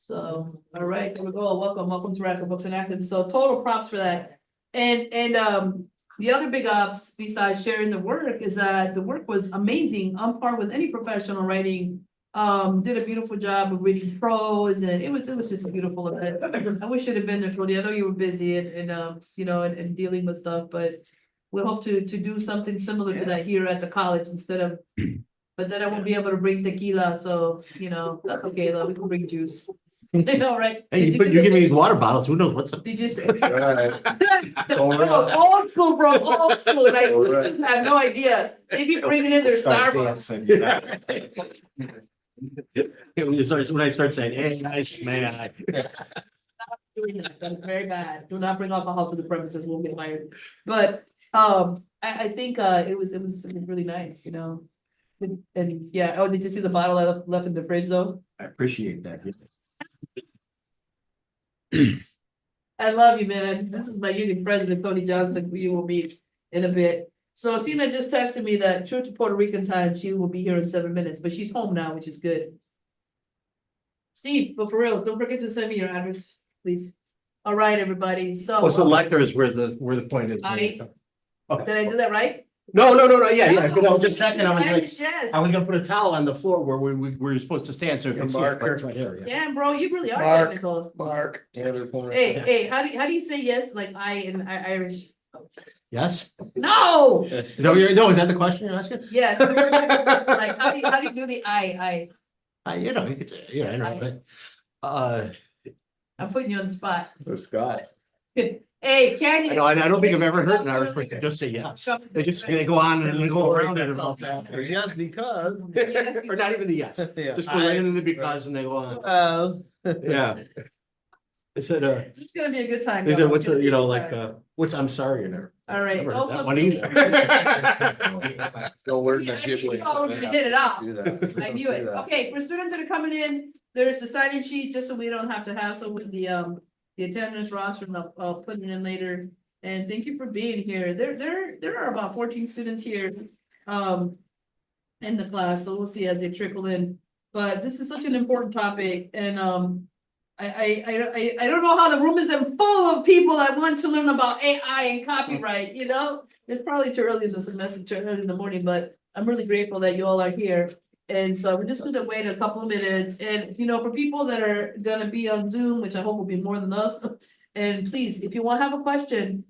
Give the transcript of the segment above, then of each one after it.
So, all right, there we go. Welcome to Radical Books and Active. So total props for that. And the other big ops besides sharing the work is that the work was amazing, on par with any professional writing. Did a beautiful job of reading prose, and it was just a beautiful event. I wish you'd have been there, Cody. I know you were busy and dealing with stuff, but we hope to do something similar to that here at the college instead of. But then I won't be able to bring tequila, so that's okay though. We can bring juice. Right? Hey, you give me these water bottles. Who knows what's up? Did you say? Right. Old school, bro. Old school. And I Alright. have no idea. Maybe bringing in their Start Starbucks. dancing. When I start saying, hey, nice man. Doing that. That's very bad. Do not bring alcohol to the premises. We'll get fired. But I think it was really nice, And yeah. Oh, did you see the bottle I left in the fridge though? I appreciate that. I love you, man. This is my union president, Tony Johnston, who you will meet in a bit. So Cina just texted me that true to Puerto Rican time, she will be here in 7 minutes, but she's home now, which is good. Steve, but for real, don't forget to send me your address, please. All right, everybody. So Well, selector is where the point is. did I do that right? No, yeah. Because I was just checking. I was like, Yes. I was gonna put a towel on the floor where we were supposed to stand, so you can see it Marker. right here. Yeah. Yeah, bro, you really are Mark. technical. Mark. Hey, how do you say yes like I in Irish? Yes. No. Is that the question you're asking? Yes. Like how do you do the I? You know, but, I'm putting you on the spot. So Scott. Hey, can you? I don't think I've ever heard an Irish person just say yes. They go on and they go around it about that. Yes, because. Or not even the yes. Yeah. Just go right into the because and they go on. Oh. Yeah. They said, It's gonna be a good time. they y'all. said, what's, It's gonna be a good like, time. what's, I'm sorry, you never. All right, Never heard also. that one please- either. Don't work See, the I knew Ghibli. y'all were gonna hit it off. Do that. I knew it. Okay, for students that are coming in, there's a sign-in sheet, just so we don't have to hassle with the attendance roster, and I'll put it in later. And thank you for being here. There are about 14 students here, in the class, so we'll see as they trickle in. But this is such an important topic, and I don't know how the room isn't full of people that want to learn about AI and copyright, It's probably too early in the semester, too early in the morning, but I'm really grateful that you all are here. And so we're just gonna wait a couple of minutes, and for people that are gonna be on Zoom, which I hope will be more than us. And please, if you want to have a question,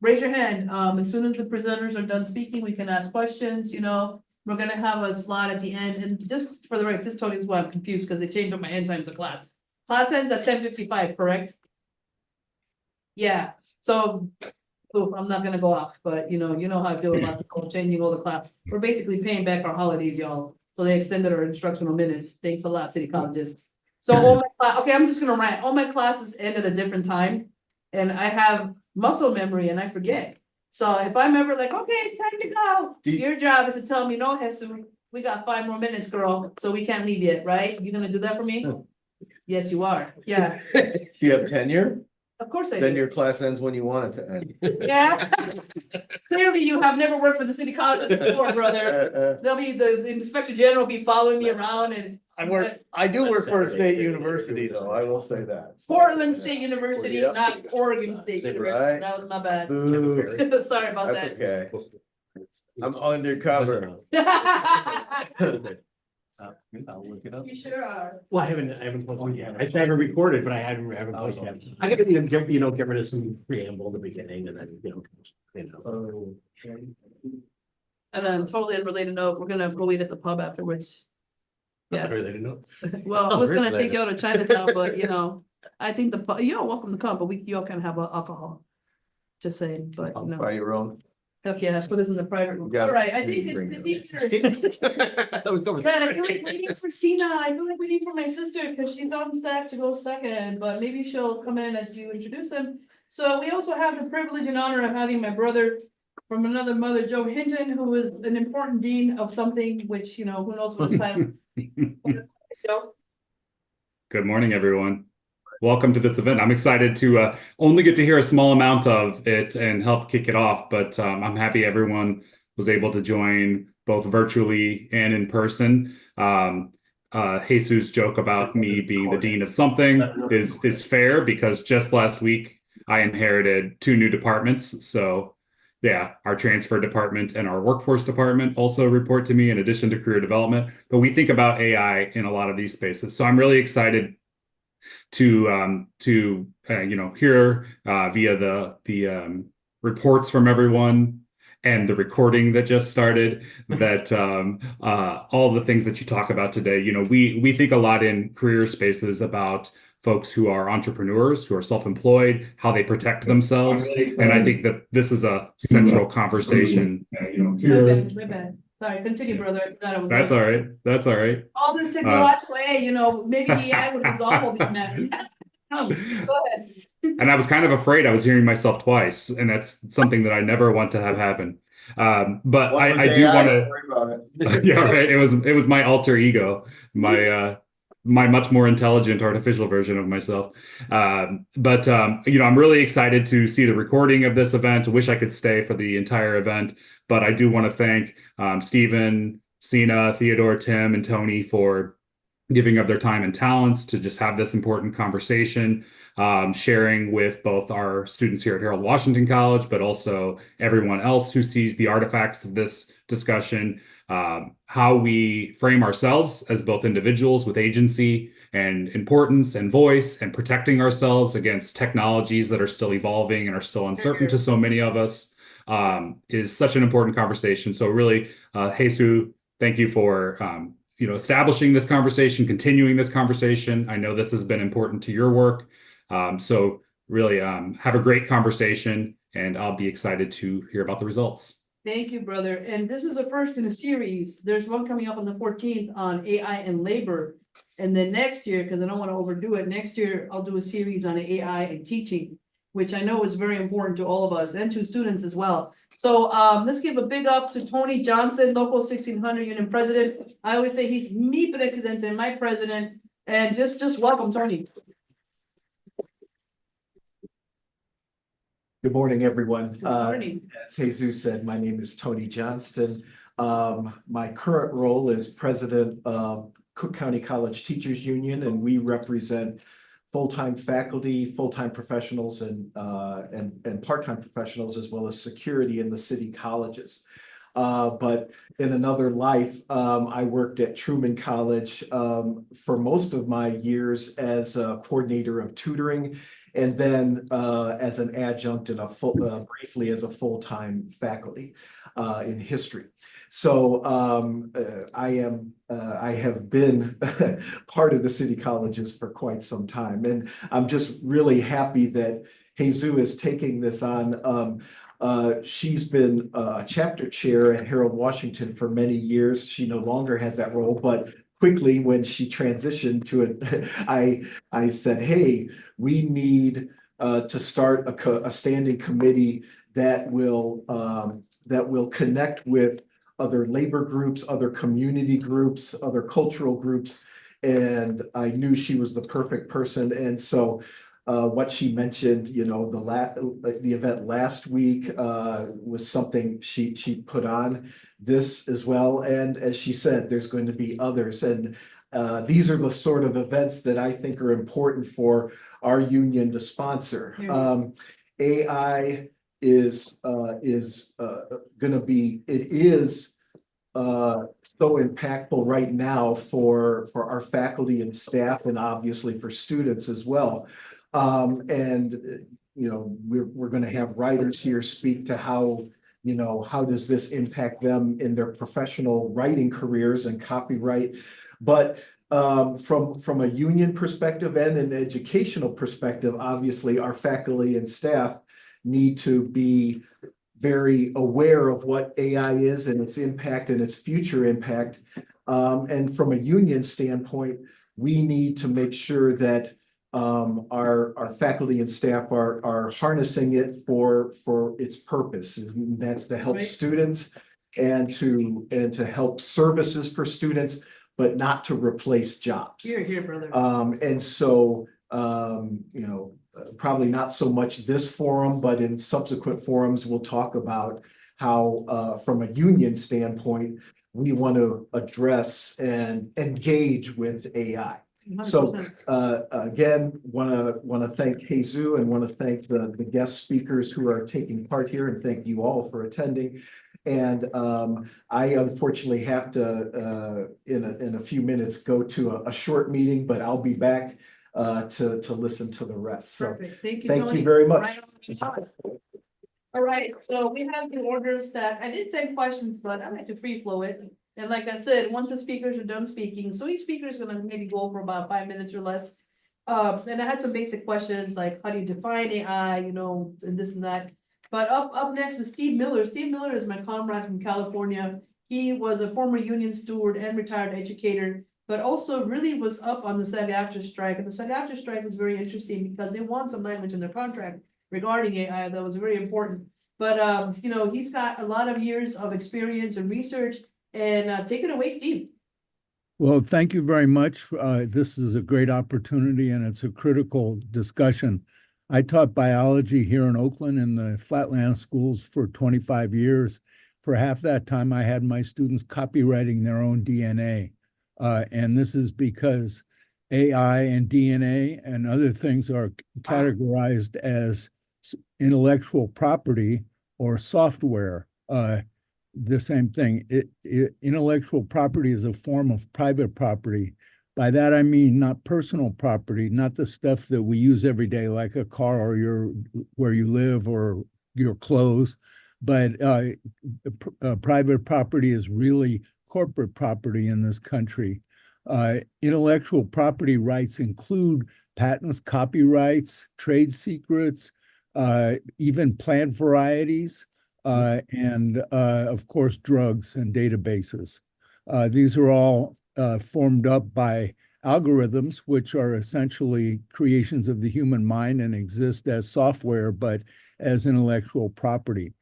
raise your hand. As soon as the presenters are done speaking, we can ask questions, We're gonna have a slot at the end, and just for the record, this Tony is why I'm confused, because they changed up my end times of class. Class ends at 10:55, correct? Yeah, so, I'm not gonna go off, but you know how I feel about this whole changing all the class. We're basically paying back our holidays, y'all. So they extended our instructional minutes. Thanks a lot, city colleges. So I'm just gonna rant. All my classes end at a different time. And I have muscle memory and I forget. So if I'm ever like, okay, it's time to go. Your job is to tell me, no, Jesus, we got 5 more minutes, girl. So we can't leave yet, right? You gonna do that for me? Yes, you are. Yeah, You have tenure? of course I Then do. your class ends when you want it to end. Yeah. Clearly you have never worked for the city colleges before, brother. They'll be, the inspector general will be following me around and. I do work for a state university though, I will say that. Portland State University, Yep. not Oregon State University. Right. That was my bad. Boo. Sorry about That's that. okay. I'm undercover. I'll look it up. You sure are. Well, I haven't posted yet. I haven't recorded, but I haven't posted yet. I gotta get rid of some preamble in the beginning and then, And on a totally unrelated note, we're gonna go eat at the pub afterwards. Yeah. They didn't know. Well, I was gonna take you out to Chinatown, but I think the pub, you're welcome to come, but you all can have alcohol. Just saying, but I'll buy your own. heck yeah, put us in the private room. Yeah. All right, I think Bring it's it Man, I feel like waiting for Cina. I feel like waiting for my sister because she's on stack to go second, but maybe she'll come in as you introduce him. So we also have the privilege and honor of having my brother from another mother, Joe Hinton, who is an important dean of something which, who knows what silence. Joe? Good morning, everyone. Welcome to this event. I'm excited to only get to hear a small amount of it and help kick it off, but I'm happy everyone was able to join both virtually and in person. Jesus' joke about me being the dean of something is fair, because just last week I inherited 2 new departments. So yeah, our transfer department and our workforce department also report to me in addition to career development. But we think about AI in a lot of these spaces. So I'm really excited to hear via the reports from everyone and the recording that just started that all the things that you talk about today. We think a lot in career spaces about folks who are entrepreneurs, who are self-employed, how they protect themselves, and I think that this is a central conversation. My bad. Sorry, continue, brother. I thought it was That's like, all right. That's all right. all this technological, hey, maybe the AI would resolve all these matters. Go ahead. And I was kind of afraid I was hearing myself twice, and that's something that I never want to have happen. But I do want to. Yeah, right. It was my alter ego, my much more intelligent artificial version of myself. But I'm really excited to see the recording of this event. I wish I could stay for the entire event, but I do want to thank Stephen, Cina, Theodore, Tim, and Tony for giving up their time and talents to just have this important conversation, sharing with both our students here at Harold Washington College, but also everyone else who sees the artifacts of this discussion, how we frame ourselves as both individuals with agency and importance and voice, and protecting ourselves against technologies that are still evolving and are still uncertain to so many of us, is such an important conversation. So really, Jesus, thank you for establishing this conversation, continuing this conversation. I know this has been important to your work. So really have a great conversation, and I'll be excited to hear about the results. Thank you, brother. And this is the first in a series. There's one coming up on the 14th on AI and labor. And then next year, because I don't want to overdo it, next year I'll do a series on AI and teaching, which I know is very important to all of us and to students as well. So let's give a big ups to Tony Johnston, local 1600 union president. I always say he's mi president and my president. And just welcome, Tony. Good morning, everyone. Good morning. As Jesus said, my name is Tony Johnston. My current role is president of Cook County College Teachers Union, and we represent full-time faculty, full-time professionals, and part-time professionals, as well as security in the city colleges. But in another life, I worked at Truman College for most of my years as a coordinator of tutoring, and then as an adjunct and briefly as a full-time faculty in history. So I have been part of the city colleges for quite some time, and I'm just really happy that Jesus is taking this on. She's been a chapter chair at Harold Washington for many years. She no longer has that role, but quickly when she transitioned to it, I said, hey, we need to start a standing committee that will connect with other labor groups, other community groups, other cultural groups, and I knew she was the perfect person. And so what she mentioned, the event last week was something she put on this as well. And as she said, there's going to be others. And these are the sort of events that I think are important for our union to sponsor. AI is going to be, it is so impactful right now for our faculty and staff, and obviously for students as well. And we're going to have writers here speak to how does this impact them in their professional writing careers and copyright. But from a union perspective and an educational perspective, obviously our faculty and staff need to be very aware of what AI is and its impact and its future impact. And from a union standpoint, we need to make sure that our faculty and staff are harnessing it for its purpose. And that's to help students and to help services for students, but not to replace jobs. Here, brother. And so, probably not so much this forum, but in subsequent forums, we'll talk about how, from a union standpoint, we want to address and engage with AI. So 100%. again, want to thank Jesus and want to thank the guest speakers who are taking part here, and thank you all for attending. And I unfortunately have to in a few minutes go to a short meeting, but I'll be back to listen to the rest. So Perfect. Thank you, thank Tony. you very much. Right on the spot. All right, so we have the orders that I did take questions, but I like to free flow it. And like I said, once the speakers are done speaking, so each speaker is gonna maybe go for about 5 minutes or less. And I had some basic questions like how do you define AI, you know, and this and that. But up next is Steve Miller. Steve Miller is my comrade from California. He was a former union steward and retired educator, but also really was up on the SAG-AFTRA strike. And the SAG-AFTRA strike was very interesting because they want some language in their contract regarding AI that was very important. But you know, he's got a lot of years of experience and research. And take it away, Steve. Well, thank you very much. This is a great opportunity and it's a critical discussion. I taught biology here in Oakland in the Flatland schools for 25 years. For half that time, I had my students copywriting their own DNA. And this is because AI and DNA and other things are categorized as intellectual property or software. The same thing. Intellectual property is a form of private property. By that, I mean not personal property, not the stuff that we use every day, like a car or where you live or your clothes, but private property is really corporate property in this country. Intellectual property rights include patents, copyrights, trade secrets, even plant varieties, and of course, drugs and databases. These are all formed up by algorithms, which are essentially creations of the human mind and exist as software, but as intellectual property.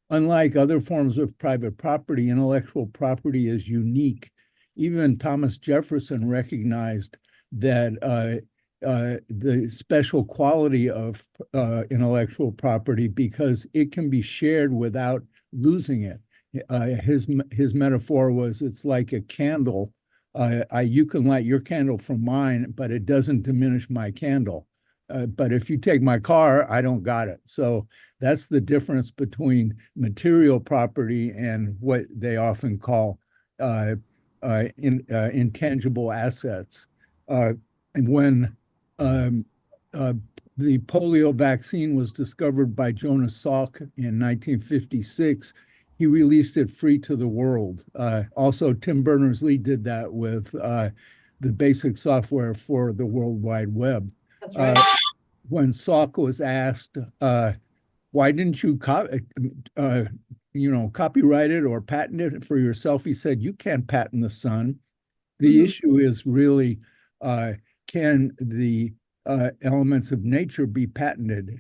Unlike other forms of private property, intellectual property is unique. Even Thomas Jefferson recognized that the special quality of intellectual property because it can be shared without losing it. His metaphor was it's like a candle. You can light your candle from mine, but it doesn't diminish my candle. But if you take my car, I don't got it. So that's the difference between material property and what they often call intangible assets. And when the polio vaccine was discovered by Jonas Salk in 1956, he released it free to the world. Also, Tim Berners-Lee did that with the basic software for the World Wide Web. That's right. When Salk was asked, why didn't you copyright it or patent it for yourself? He said, you can't patent the sun. The issue is really, can the elements of nature be patented?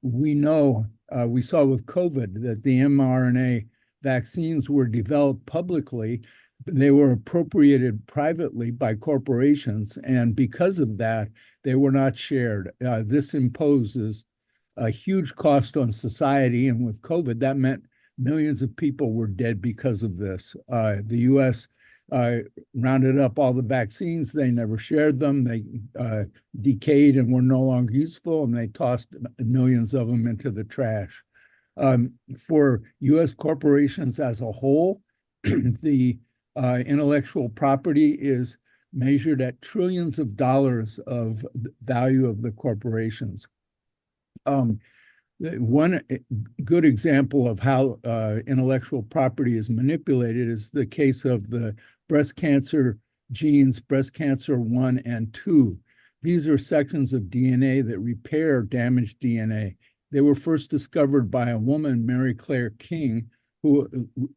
We know, we saw with COVID that the mRNA vaccines were developed publicly. They were appropriated privately by corporations. And because of that, they were not shared. This imposes a huge cost on society. And with COVID, that meant millions of people were dead because of this. The US rounded up all the vaccines. They never shared them. They decayed and were no longer useful, and they tossed millions of them into the trash. For US corporations as a whole, the intellectual property is measured at trillions of dollars of value of the corporations. One good example of how intellectual property is manipulated is the case of the breast cancer genes, breast cancer 1 and 2. These are sections of DNA that repair damaged DNA. They were first discovered by a woman, Mary Claire King, who,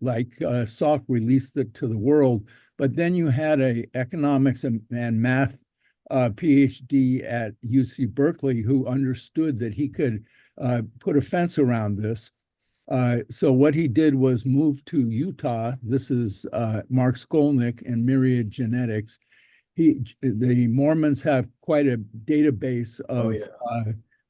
like Salk, released it to the world. But then you had an economics and math PhD at UC Berkeley who understood that he could put a fence around this. So what he did was move to Utah. This is Mark Skolnick and Myriad Genetics. The Mormons have quite a database of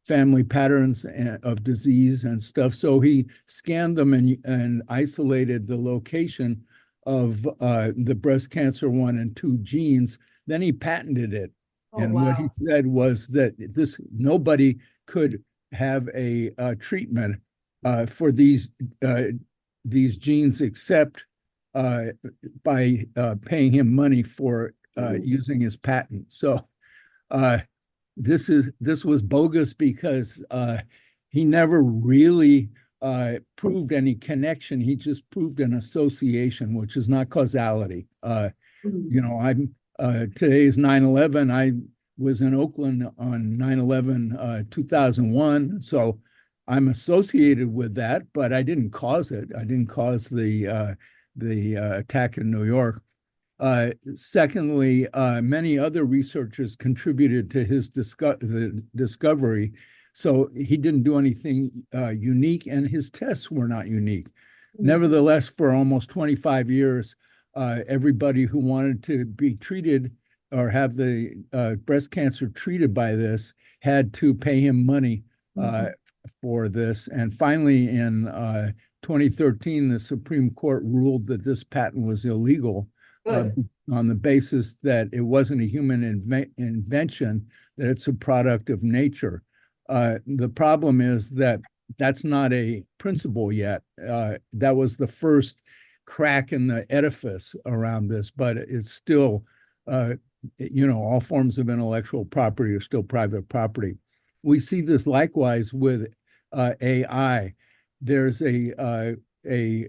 family patterns of disease and stuff. So he scanned them and isolated the location of the breast cancer 1 and 2 genes. Then he patented it. Oh, And what he wow. said was that nobody could have a treatment for these genes except by paying him money for using his patent. So this was bogus because he never really proved any connection. He just proved an association, which is not causality. You know, today is 9/11. I was in Oakland on 9/11, 2001. So I'm associated with that, but I didn't cause it. I didn't cause the attack in New York. Secondly, many other researchers contributed to his discovery. So he didn't do anything unique, and his tests were not unique. Nevertheless, for almost 25 years, everybody who wanted to be treated or have the breast cancer treated by this had to pay him money for this. And finally, in 2013, the Supreme Court ruled that this patent was illegal on the basis that it wasn't a human invention, that it's a product of nature. The problem is that that's not a principle yet. That was the first crack in the edifice around this, but it's still, you know, all forms of intellectual property are still private property. We see this likewise with AI. There's a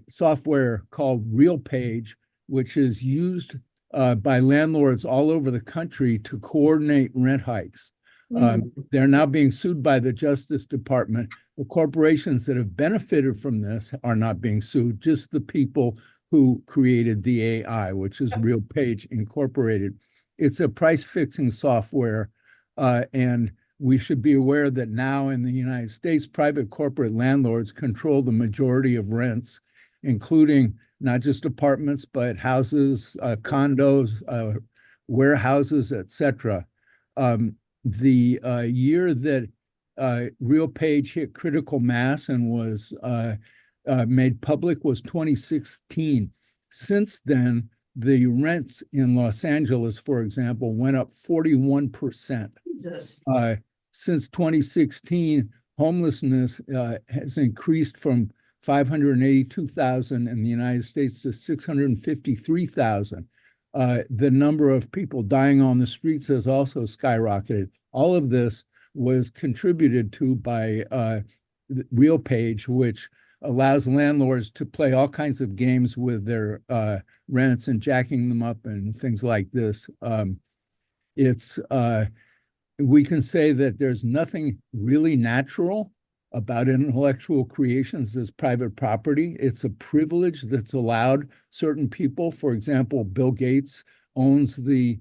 software called RealPage, which is used by landlords all over the country to coordinate rent hikes. They're now being sued by the Justice Department. The corporations that have benefited from this are not being sued, just the people who created the AI, which is RealPage Incorporated. It's a price-fixing software, and we should be aware that now in the United States, private corporate landlords control the majority of rents, including not just apartments, but houses, condos, warehouses, etc. The year that RealPage hit critical mass and was made public was 2016. Since then, the rents in Los Angeles, for example, went up 41%. Jesus. Since 2016, homelessness has increased from 582,000 in the United States to 653,000. The number of people dying on the streets has also skyrocketed. All of this was contributed to by RealPage, which allows landlords to play all kinds of games with their rents and jacking them up and things like this. We can say that there's nothing really natural about intellectual creations as private property. It's a privilege that's allowed certain people. For example, Bill Gates owns the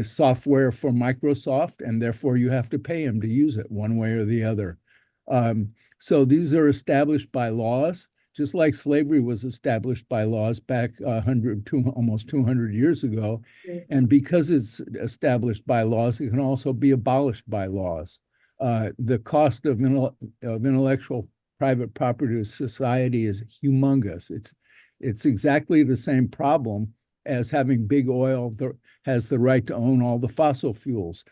software for Microsoft, and therefore you have to pay him to use it one way or the other. So these are established by laws, just like slavery was established by laws back almost 200 years ago. And because it's established by laws, it can also be abolished by laws. The cost of intellectual private property to society is humongous. It's exactly the same problem as having big oil has the right to own all the fossil fuels.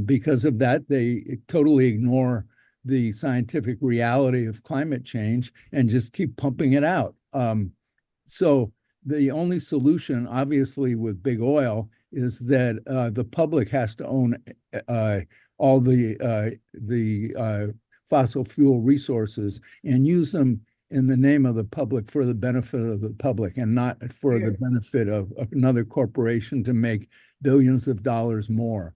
Because of that, they totally ignore the scientific reality of climate change and just keep pumping it out. So the only solution, obviously, with big oil is that the public has to own all the fossil fuel resources and use them in the name of the public for the benefit of the public and not for the benefit of another corporation to make billions of dollars more.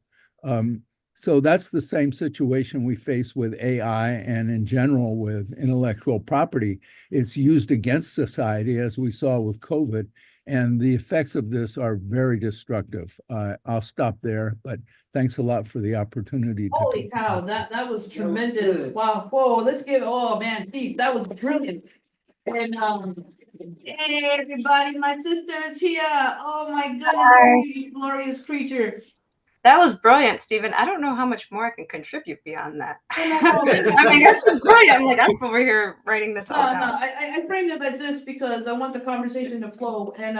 So that's the same situation we face with AI and in general with intellectual property. It's used against society, as we saw with COVID, and the effects of this are very destructive. I'll stop there, but thanks a lot for the opportunity. Holy cow, that was tremendous. Wow. Whoa, let's give, oh man, Steve, that was brilliant. And hey everybody, my sister is here. Oh my goodness, glorious creature. That was brilliant, Stephen. I don't know how much more I can contribute beyond that. No, I mean, that's just brilliant. I'm like, I'm over here writing this all No, down. I framed it like this because I want the conversation to flow, and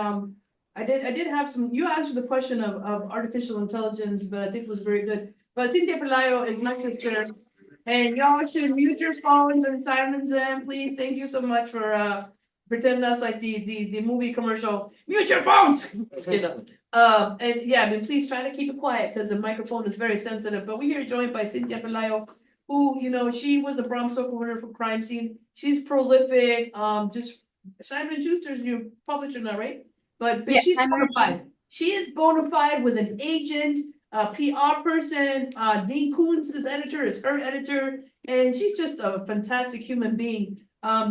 I did have some, you answered the question of artificial intelligence, but I think it was very good. But Cynthia Pelayo is my sister, and y'all should mute your phones and silence them, please. Thank you so much for pretend that's like the movie commercial. Mute your phones. You know. And yeah, I mean, please try to keep it quiet because the microphone is very sensitive. But we are joined by Cynthia Pelayo, who, you know, she was a Bram Stoker winner for Crime Scene. She's prolific, just Simon Schuster's new publisher now, right? But Yeah, she's Simon bona fide. She is bona fide with an agent, a PR person, Dean Koontz is editor, is her editor, and she's just a fantastic human being.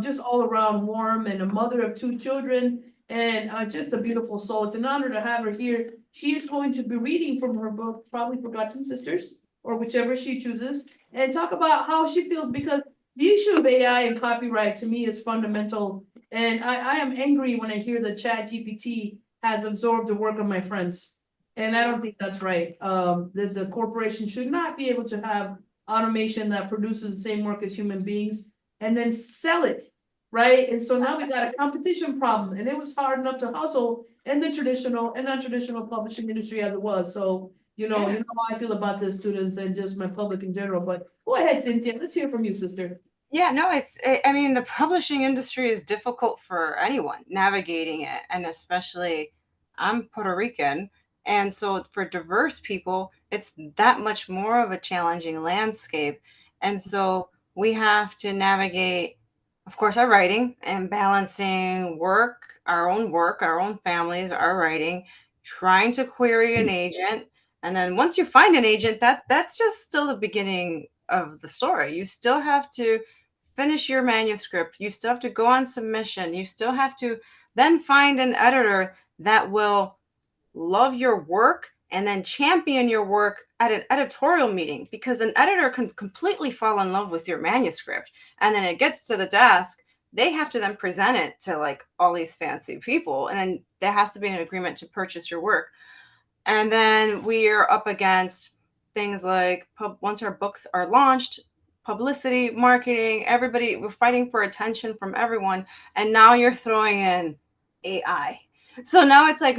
Just all around warm and a mother of 2 children, and just a beautiful soul. It's an honor to have her here. She is going to be reading from her book, probably Forgotten Sisters, or whichever she chooses, and talk about how she feels, because the issue of AI and copyright to me is fundamental. And I am angry when I hear that ChatGPT has absorbed the work of my friends. And I don't think that's right. The corporation should not be able to have automation that produces the same work as human beings and then sell it, right? And so now we got a competition problem, and it was hard enough to hustle in the traditional and non-traditional publishing industry as it was. So, you know how I feel about the students and just my public in general. But go ahead, Cynthia. Let's hear from you, sister. Yeah, no, I mean, the publishing industry is difficult for anyone navigating it. And especially, I'm Puerto Rican. And so for diverse people, it's that much more of a challenging landscape. And so we have to navigate, of course, our writing and balancing work, our own families, our writing, trying to query an agent. And then once you find an agent, that's just still the beginning of the story. You still have to finish your manuscript. You still have to go on submission. You still have to then find an editor that will love your work and then champion your work at an editorial meeting, because an editor can completely fall in love with your manuscript. And then it gets to the desk. They have to then present it to like all these fancy people. And then there has to be an agreement to purchase your work. And then we are up against things like once our books are launched, publicity, marketing, everybody, we're fighting for attention from everyone. And now you're throwing in AI. So now it's like,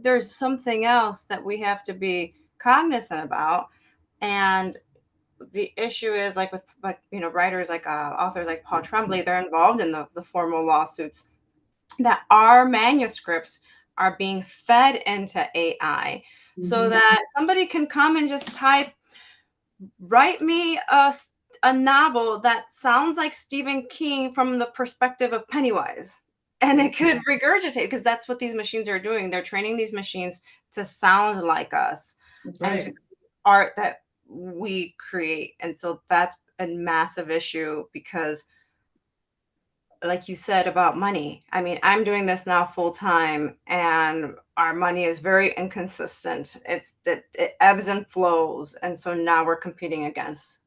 there's something else that we have to be cognizant about. And the issue is like with writers like authors like Paul Tremblay, they're involved in the formal lawsuits that our manuscripts are being fed into AI so that somebody can come and just type, write me a novel that sounds like Stephen King from the perspective of Pennywise. And it could regurgitate, because that's what these machines are doing. They're training these machines to sound like us and to art that we create. And so that's a massive issue because, like you said about money, I mean, I'm doing this now full time and our money is very inconsistent. It ebbs and flows. And so now we're competing against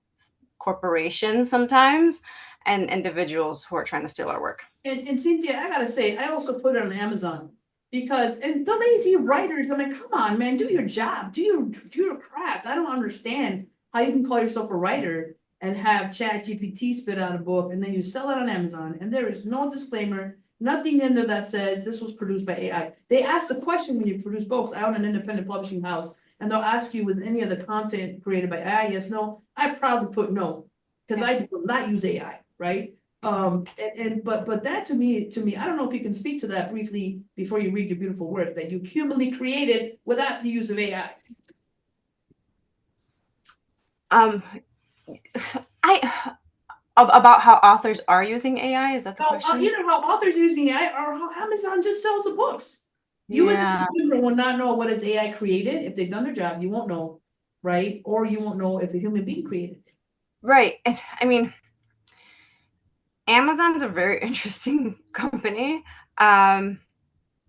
corporations sometimes and individuals who are trying to steal our work. And Cynthia, I gotta say, I also put it on Amazon because, and the lazy writers, I mean, come on, man, do your job, do your craft. I don't understand how you can call yourself a writer and have ChatGPT spit out a book and then you sell it on Amazon and there is no disclaimer, nothing in there that says this was produced by AI. They ask the question when you produce books. I own an independent publishing house and they'll ask you, was any of the content created by AI? Yes, no. I proudly put no, because I do not use AI, right? But that to me, I don't know if you can speak to that briefly before you read your beautiful work that you humanly created without the use of AI. About how authors are using AI, is that the question? Either how authors are using AI or how Amazon just sells the books. You as a consumer will not know what is AI created. If they've done their job, you won't know, right? Or you won't know if a human being created it. Right. I mean, Amazon is a very interesting company. I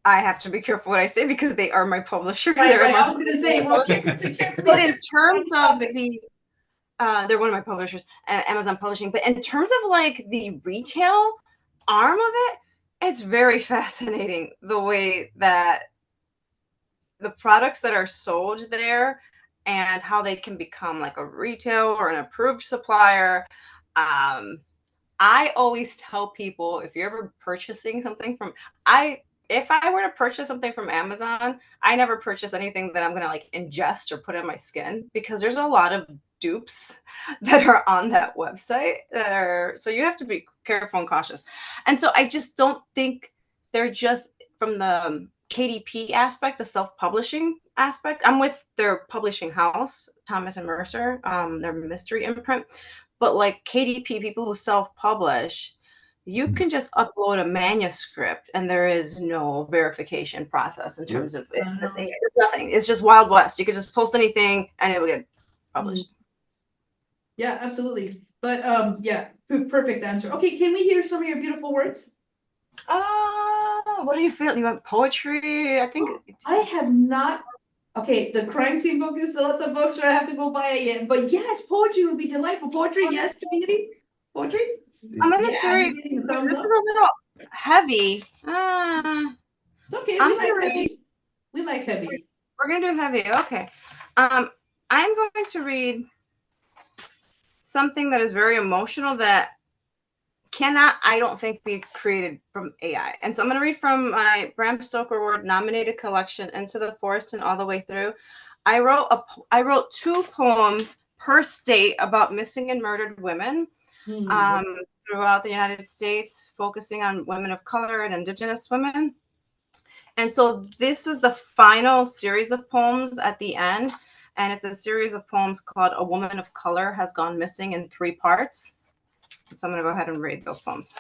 have to be careful what I say because they are my publisher. Right, I was gonna say, well, but in terms of they're one of my publishers, Amazon Publishing. But in terms of like the retail arm of it, it's very fascinating the way that the products that are sold there and how they can become like a retail or an approved supplier. I always tell people, if you're ever purchasing something from, if I were to purchase something from Amazon, I never purchase anything that I'm going to like ingest or put in my skin, because there's a lot of dupes that are on that website that are, so you have to be careful and cautious. And so I just don't think they're just from the KDP aspect, the self-publishing aspect. I'm with their publishing house, Thomas and Mercer, their mystery imprint. But like KDP, people who self-publish, you can just upload a manuscript and there is no verification process in terms of it's nothing. It's just Wild West. You could just post anything and it will get published. Yeah, absolutely. But yeah, perfect answer. Okay, can we hear some of your beautiful words? What do you feel? You want poetry? I think I have not. Okay, the crime scene book is still at the bookstore. I have to go buy it yet. But yes, poetry would be delightful. Poetry, yes, community. Poetry. I'm gonna to read. This is a little heavy. It's okay. We like heavy. We like heavy. We're gonna do heavy. Okay. I'm going to read something that is very emotional that cannot, I don't think, be created from AI. And so I'm going to read from my Bram Stoker Award nominated collection, Into the Forest and All the Way Through. I wrote 2 poems per state about missing and murdered women throughout the United States, focusing on women of color and Indigenous women. And so this is the final series of poems at the end. And it's a series of poems called A Woman of Color Has Gone Missing, in 3 parts. So I'm going to go ahead and read those poems.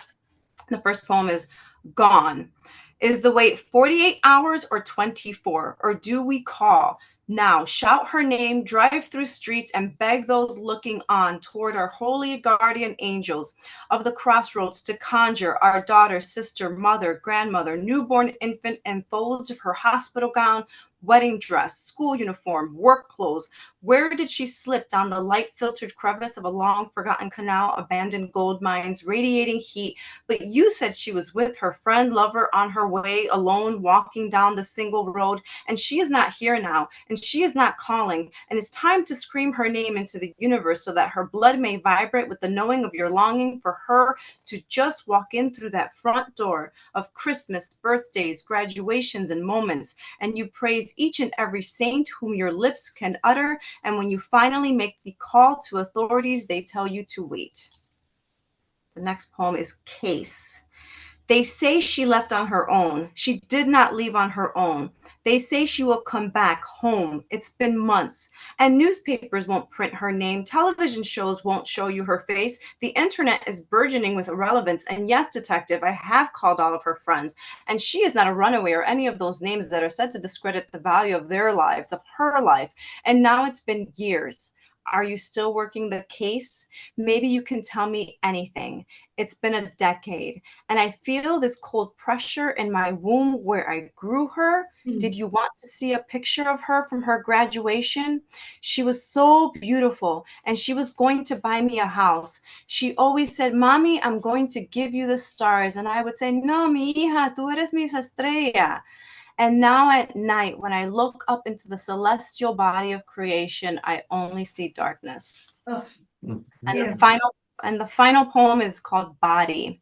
The first poem is Gone. Is the wait 48 hours or 24? Or do we call? Now, shout her name, drive through streets, and beg those looking on toward our holy guardian angels of the crossroads to conjure our daughter, sister, mother, grandmother, newborn infant, and folds of her hospital gown, wedding dress, school uniform, work clothes. Where did she slip down the light-filtered crevice of a long-forgotten canal, abandoned gold mines, radiating heat? But you said she was with her friend, lover, on her way, alone, walking down the single road, and she is not here now, and she is not calling, and it's time to scream her name into the universe so that her blood may vibrate with the knowing of your longing for her to just walk in through that front door of Christmas, birthdays, graduations, and moments, and you praise each and every saint whom your lips can utter, and when you finally make the call to authorities, they tell you to wait. The next poem is Case. They say she left on her own. She did not leave on her own. They say she will come back home. It's been months. And newspapers won't print her name. Television shows won't show you her face. The internet is burgeoning with irrelevance. And yes, detective, I have called all of her friends. And she is not a runaway or any of those names that are said to discredit the value of their lives, of her life. And now it's been years. Are you still working the case? Maybe you can tell me anything. It's been a decade, and I feel this cold pressure in my womb where I grew her. Did you want to see a picture of her from her graduation? She was so beautiful, and she was going to buy me a house. She always said, Mommy, I'm going to give you the stars. And I would say, No, mi hija, tú eres mis estrella. And now at night, when I look up into the celestial body of creation, I only see darkness. Oh, and the final poem is called Body.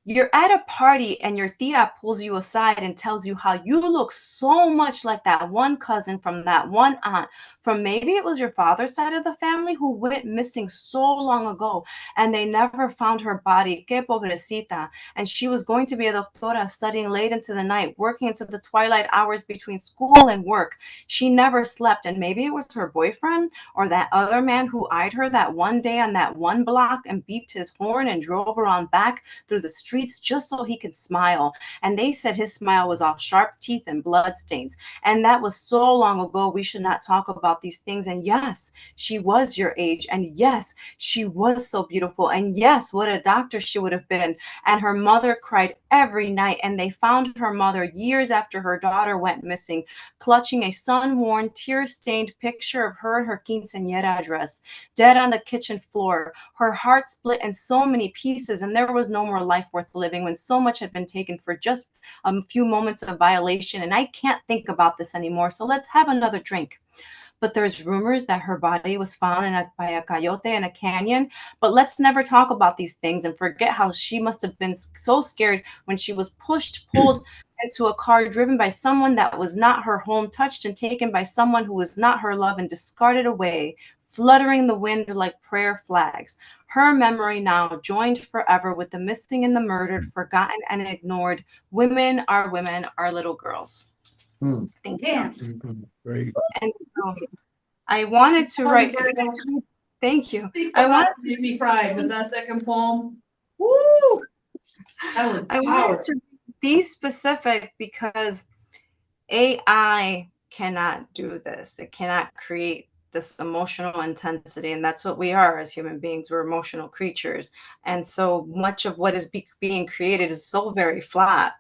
You're at a party and your tia pulls you aside and tells you how you look so much like that one cousin from that one aunt from maybe it was your father's side of the family who went missing so long ago and they never found her body. Que pobrecita. And she was going to be a doctora studying late into the night, working into the twilight hours between school and work. She never slept, and maybe it was her boyfriend or that other man who eyed her that one day on that one block and beeped his horn and drove her on back through the street just so he could smile. And they said his smile was all sharp teeth and bloodstains. And that was so long ago, we should not talk about these things. And yes, she was your age. And yes, she was so beautiful. And yes, what a doctor she would have been. And her mother cried every night. And they found her mother years after her daughter went missing, clutching a sun-worn, tear-stained picture of her in her quinceañera dress, dead on the kitchen floor, her heart split in so many pieces. And there was no more life worth living when so much had been taken for just a few moments of violation. And I can't think about this anymore. So let's have another drink. but there's rumors that her body was found by a coyote in a canyon. But let's never talk about these things and forget how she must have been so scared when she was pulled into a car driven by someone that was not her home, touched and taken by someone who was not her love, and discarded away, fluttering the wind like prayer flags. Her memory now joined forever with the missing and the murdered, forgotten and ignored. Women, our little girls. Thank you. Great. And so I wanted to write. Thank you. I wanted to make me cry, but that second poem, woo! I wanted to be specific because AI cannot do this. It cannot create this emotional intensity, and that's what we are as human beings. We're emotional creatures, and so much of what is being created is so very flat.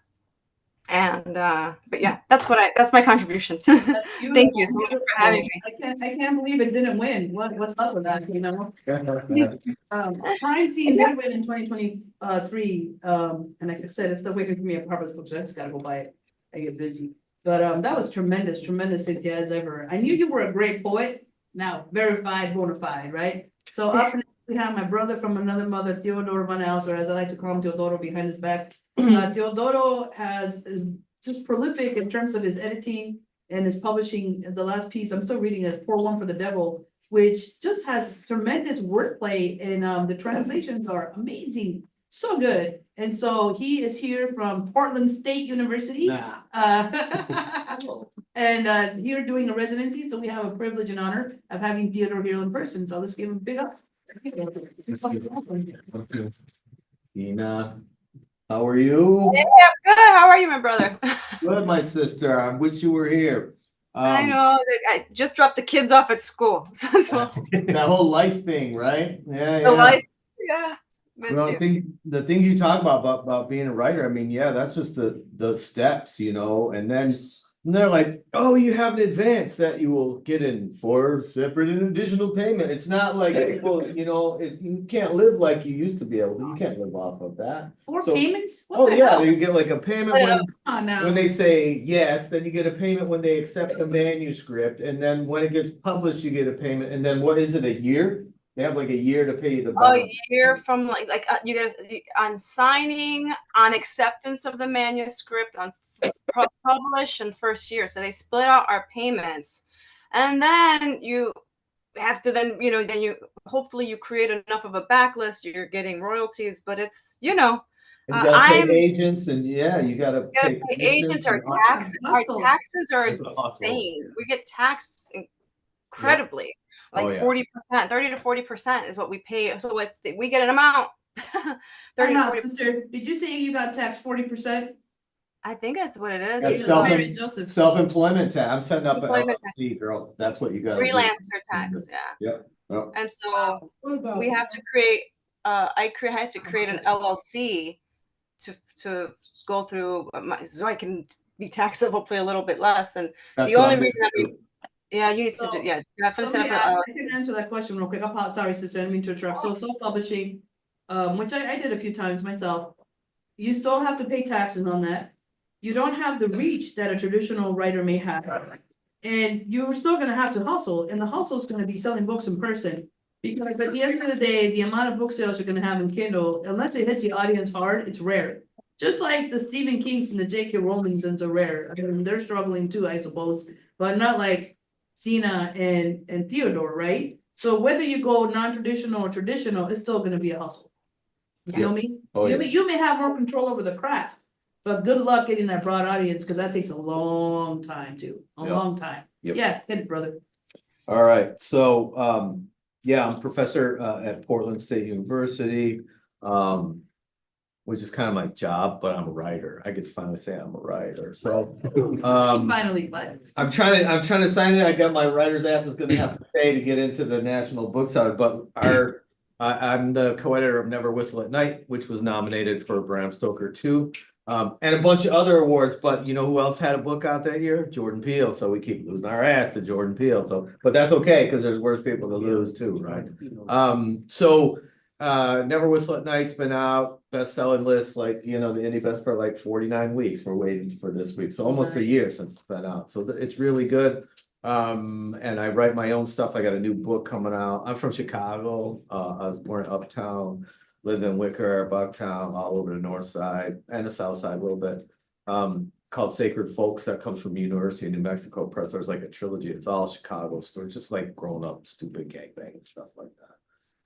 And but yeah, that's my contribution. Thank you so much for having me. I can't believe it didn't win. What's up with that, you know? Crime Scene did win in 2023. And like I said, it's still waiting for me at Harper's Books. I just gotta go buy it. I get busy. But that was tremendous as ever. I knew you were a great poet. Now, verified, bona fide, right? So up next we have my brother from another mother, Theodore Van Alst, or as I like to call him, Theodoro behind his back. Theodoro is just prolific in terms of his editing and his publishing. The last piece I'm still reading is Pour One for the Devil, which just has tremendous wordplay, and the translations are amazing, so good. And so he is here from Portland State University, and here doing a residency. So we have a privilege and honor of having Theodore here in person. So let's give him a big ups. Cina, how are you? Hey, I'm good. How are you, my brother? Good, my sister. I wish you were here. I know. I just dropped the kids off at school. So That whole life thing, right? Yeah, the life, yeah. Miss Well, you. the things you talk about being a writer, I mean, yeah, that's just the steps, you know, and then they're like, oh, you have an advance that you will get in for separate and additional payment. It's not like people, you know, you can't live like you used to be able to. You can't live off of that. Four So- payments? What Oh, the yeah, hell? you get like a payment Come on now. when they say yes, then you get a payment when they accept the manuscript, and then when it gets published, you get a payment, and then what is it, a year? They have like a year to pay you the A balance. year from you guys on signing, on acceptance of the manuscript, on publish, and first year. So they split out our payments, and then you have to then you hopefully you create enough of a backlist. You're getting royalties, but it's And you gotta I'm pay agents, and yeah, you gotta pay agents are commissions and all- tax. Our taxes are It's a hustle. insane. We get taxed incredibly. Oh, Like yeah. 40%, 30 to 40% is what we pay. So if we get an amount, 30 I'm to not, 40. sister. Did you say you got taxed 40%? I think that's what it is. That's You self- know, Joseph. Self-employment tax. I'm setting up an Employment LLC, girl. That's what you gotta do. freelancer tax, yeah. Yep. Yep. And so What about? we have to create. I had to create an LLC to go through so I can be taxed hopefully a little bit less. And That's the what only I'm reason gonna do. yeah, you need to So- do definitely So set up yeah, a I can answer that question real quick. Sorry, sister, I didn't mean to interrupt. So self-publishing, which I did a few times myself. You still have to pay taxes on that. You don't have the reach that a traditional writer may have. And you're still gonna have to hustle, and the hustle is gonna be selling books in person. Because at the end of the day, the amount of book sales you're gonna have in Kindle, unless it hits the audience hard, it's rare. Just like the Stephen Kings and the J.K. Rowlings are rare. I mean, they're struggling too, I suppose, but not like Cina and Theodore, right? So whether you go non-traditional or traditional, it's still gonna be a hustle. You feel me? Oh, yeah. You may have more control over the craft, but good luck getting that broad audience, because that takes a long time too, a Yep. long time. Yep. Yeah, hit it, brother. All right, so, yeah, I'm a professor, at Portland State University, which is kind of my job, but I'm a writer. I get to finally say I'm a writer, so, Finally, but. I'm trying to sign it. I got my writer's ass is gonna have to pay to get into the National Book Summit, but I'm the co-editor of Never Whistle at Night, which was nominated for Bram Stoker 2. And a bunch of other awards, but you know who else had a book out that year? Jordan Peele, so we keep losing our ass to Jordan Peele, so, but that's okay, because there's worse people to lose too, right? Never Whistle at Night's been out, best-selling list, like, you know, the indie best for like 49 weeks. We're waiting for this week, so almost a year since it's been out, so it's really good. And I write my own stuff. I got a new book coming out. I'm from Chicago. I was born in Uptown, live in Wicker, Bucktown, all over the north side and the south side a little bit. Called Sacred Folks, that comes from University of New Mexico Press. There's like a trilogy. It's all Chicago stories, just like grown up, stupid gangbang and stuff like that.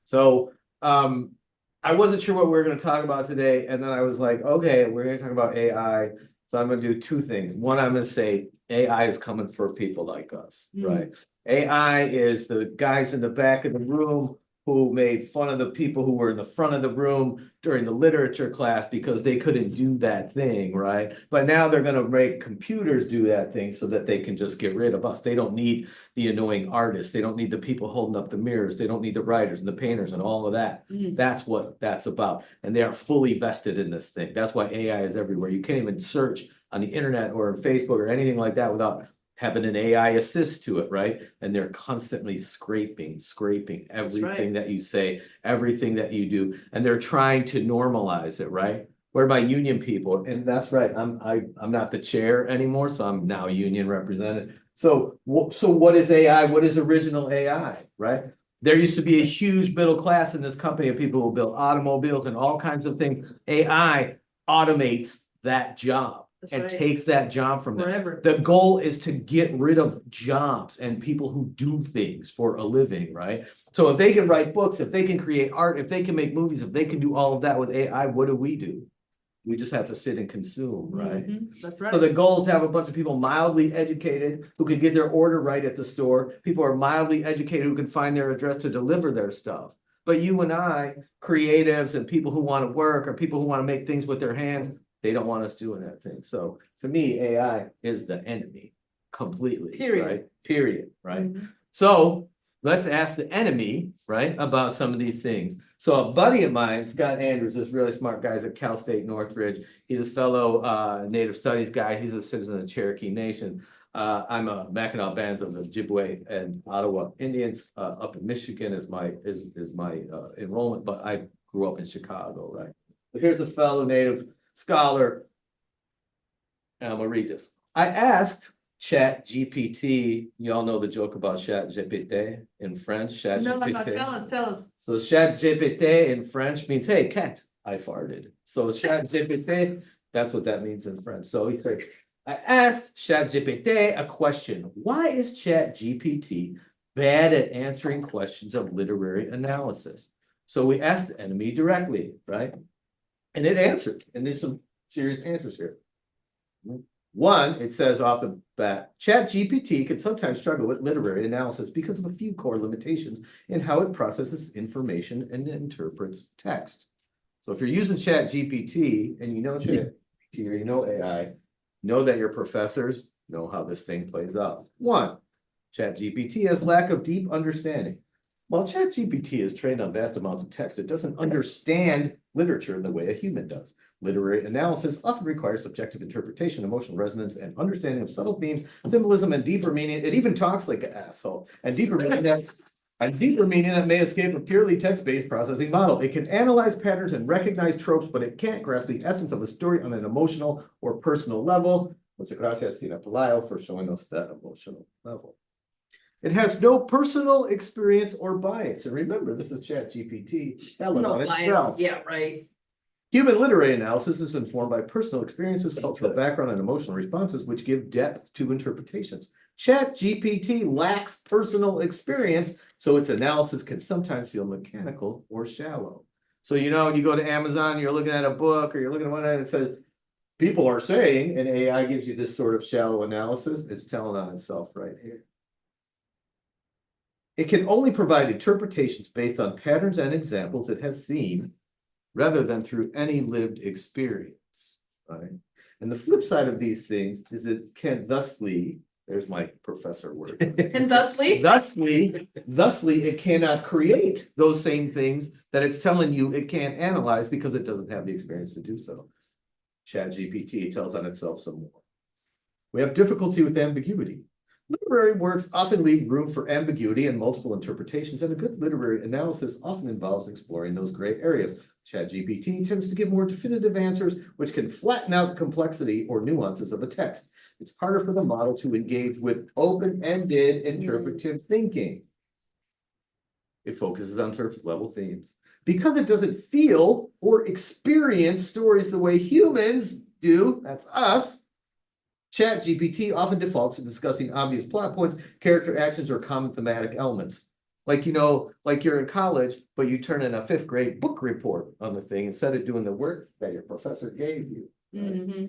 So I wasn't sure what we were going to talk about today. And then I was like, okay, we're going to talk about AI. So I'm going to do two things. One, I'm going to say AI is coming for people like us, right? AI is the guys in the back of the room who made fun of the people who were in the front of the room during the literature class because they couldn't do that thing, right? But now they're going to make computers do that thing so that they can just get rid of us. They don't need the annoying artists. They don't need the people holding up the mirrors. They don't need the writers and the painters and all of that. That's what that's about. And they are fully vested in this thing. That's why AI is everywhere. You can't even search on the internet or on Facebook or anything like that without having an AI assist to it, right? And they're constantly scraping everything that you say, everything that you do, and they're trying to normalize it, right? We're by union people, and that's right. I'm not the chair anymore, so I'm now union represented. So what is AI? What is original AI, right? There used to be a huge middle class in this company of people who built automobiles and all kinds of things. AI automates that job. And takes that job from them. Forever. The goal is to get rid of jobs and people who do things for a living, right? So if they can write books, if they can create art, if they can make movies, if they can do all of that with AI, what do? We just have to sit and consume, right? That's right. So the goal is to have a bunch of people mildly educated who can get their order right at the store. People are mildly educated who can find their address to deliver their stuff. But you and I, creatives and people who want to work or people who want to make things with their hands, they don't want us doing that thing. So for me, AI is the enemy completely. Period. Right? Period. Right. So let's ask the enemy, right, about some of these things. So a buddy of mine, Scott Andrews, this really smart guy, is at Cal State Northridge. He's a fellow Native Studies guy. He's a citizen of the Cherokee Nation. I'm a Mackinac Bands of the Ojibwe and Ottawa Indians. Up in Michigan is my enrollment, but I grew up in Chicago, right? But here's a fellow Native scholar. And I'm gonna read this. I asked Chat GPT, you all know the joke about Chat GPT in French. Chat No, GPT. tell us. So Chat GPT in French means, hey, cat, I farted. So Chat GPT, that's what that means in French. So he said, I asked Chat GPT a question. Why is Chat GPT bad at answering questions of literary analysis? So we asked the enemy directly, right? And it answered, and there's some serious answers here. One, it says off the bat, Chat GPT can sometimes struggle with literary analysis because of a few core limitations in how it processes information and interprets text. So if you're using Chat GPT and you know Chat GPT or you know AI, know that your professors know how this thing plays out. One, Chat GPT has lack of deep understanding. While ChatGPT is trained on vast amounts of text, it doesn't understand literature in the way a human does. Literary analysis often requires subjective interpretation, emotional resonance, and understanding of subtle themes, symbolism, and deeper meaning. It even talks like an asshole. And deeper meaning that may escape a purely text-based processing model. It can analyze patterns and recognize tropes, but it can't grasp the essence of a story on an emotional or personal level. Muchas gracias, Cina Pelayo, for showing us that emotional level. It has no personal experience or bias. And remember, this is ChatGPT telling on itself. Yeah, right. Human literary analysis is informed by personal experiences, cultural background, and emotional responses, which give depth to interpretations. ChatGPT lacks personal experience, so its analysis can sometimes feel mechanical or shallow. So, you know, you go to Amazon, you're looking at a book, or you're looking at one and it says, people are saying, and AI gives you this sort of shallow analysis. It's telling on itself right here. It can only provide interpretations based on patterns and examples it has seen, rather than through any lived experience, right? And the flip side of these things is it can thusly, there's my professor word. And thusly? Thusly, it cannot create those same things that it's telling you it can't analyze because it doesn't have the experience to do so. ChatGPT tells on itself some more. We have difficulty with ambiguity. Literary works often leave room for ambiguity and multiple interpretations, and a good literary analysis often involves exploring those gray areas. ChatGPT tends to give more definitive answers, which can flatten out the complexity or nuances of a text. It's harder for the model to engage with open-ended interpretive thinking. It focuses on surface level themes. Because it doesn't feel or experience stories the way humans do, that's us, ChatGPT often defaults to discussing obvious plot points, character actions, or common thematic elements. Like, you know, like you're in college, but you turn in a 5th grade book report on the thing instead of doing the work that your professor gave you. Right?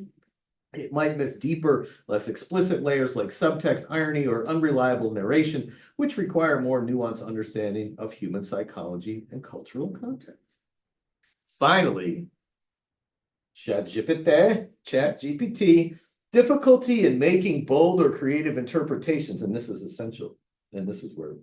It might miss deeper, less explicit layers like subtext, irony, or unreliable narration, which require more nuanced understanding of human psychology and cultural context. Finally, ChatGPT, difficulty in making bold or creative interpretations, and this is essential, and this is where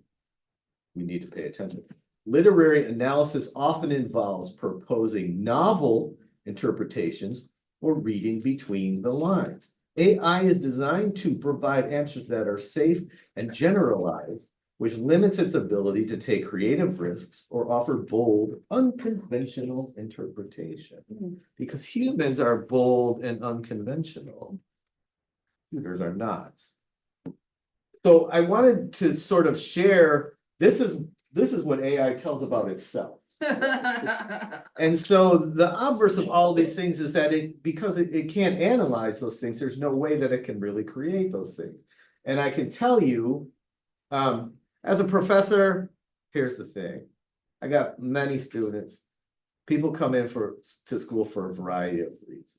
we need to pay attention. Literary analysis often involves proposing novel interpretations or reading between the lines. AI is designed to provide answers that are safe and generalized, which limits its ability to take creative risks or offer bold, unconventional interpretation. Because humans are bold and unconventional. Computers are not. So I wanted to sort of share, this is what AI tells about itself. And so the obverse of all these things is that because it can't analyze those things, there's no way that it can really create those things. And I can tell you, as a professor, here's the thing. I got many students. People come in to school for a variety of reasons.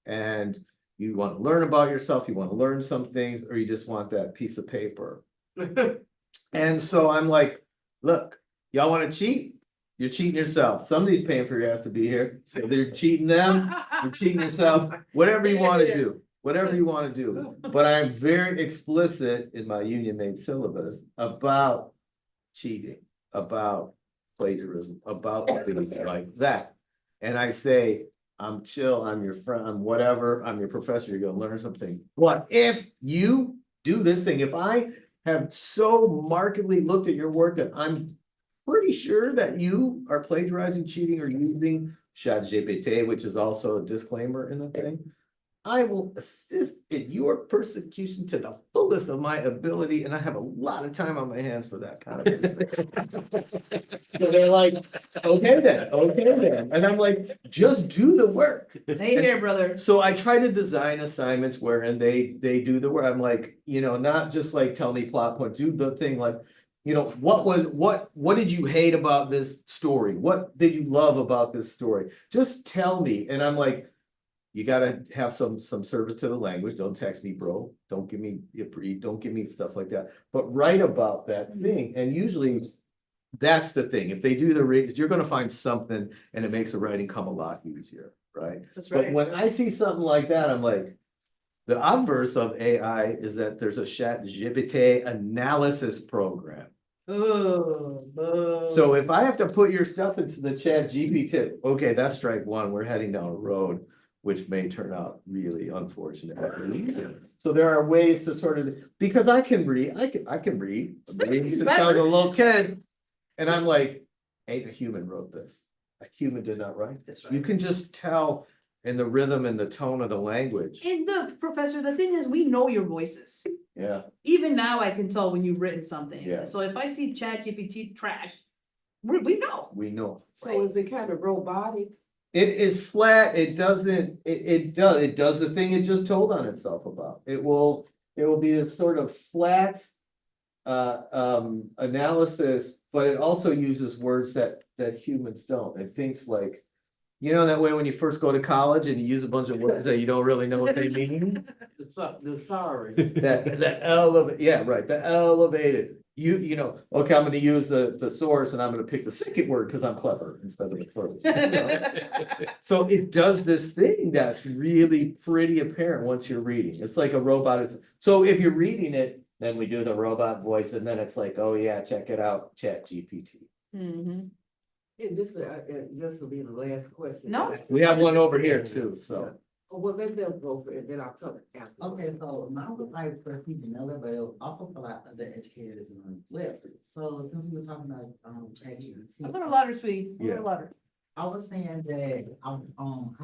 And you want to learn about yourself, you want to learn some things, or you just want that piece of paper. And so I'm like, look, y'all want to cheat? You're cheating yourself. Somebody's paying for your ass to be here. So they're cheating them, you're cheating yourself, whatever you want to do. Whatever you want to do. But I'm very explicit in my union-made syllabus about cheating, about plagiarism, about things like that. And I say, I'm chill, I'm your friend, I'm whatever, I'm your professor, you're gonna learn something. But if you do this thing, if I have so markedly looked at your work that I'm pretty sure that you are plagiarizing, cheating, or using ChatGPT, which is also a disclaimer in the thing, I will assist in your persecution to the fullest of my ability, and I have a lot of time on my hands for that kind of thing. So they're like, okay then. And I'm like, just do the work. Hey here, brother. So I try to design assignments wherein they do the work. I'm like, you know, not just like tell me plot points, do the thing like, you know, what did you hate about this story? What did you love about this story? Just tell me. And I'm like, you gotta have some service to the language. Don't text me, bro. Don't give me don't give me stuff like that. But write about that thing. And usually that's the thing. If they do you're gonna find something and it makes the writing come a lot easier, right? That's right. But when I see something like that, I'm like, the obverse of AI is that there's a ChatGPT analysis program. So if I have to put your stuff into the ChatGPT, okay, that's strike one. We're heading down a road which may turn out really unfortunate. So there are ways to sort of, because I can read, I can read since I was a little kid, and I'm like, ain't a human wrote this. A human did not write this. You can just tell in the rhythm and the tone of the language. And professor, the thing is, we know your voices. Yeah. Even now I can tell when you've written something. Yeah. So if I see ChatGPT trash, we know. We know. So is it kind of robotic? It is flat. It doesn't, it does the thing it just told on itself about. It will be a sort of flat analysis, but it also uses words that humans don't. It thinks like, you know, that way when you first go to college and you use a bunch of words that you don't really know what they mean. The SARS. The elevated, yeah, right. The elevated. You know, okay, I'm going to use the source and I'm going to pick the second word because I'm clever instead of the first. You know? So it does this thing that's really pretty apparent once you're reading. It's like a robot. So if you're reading it, then we do the robot voice, and then it's like, oh yeah, check it out, ChatGPT. Mm-hmm. And this will be the last question. No. We have one over here too. So. Well, maybe they'll go for it, then I'll cover it after. Okay, so mine was like for Stephen Miller, but it was also for like other educators on the flip. So since we were talking about ChatGPT, A little louder, sweetie. A little louder. I was saying that I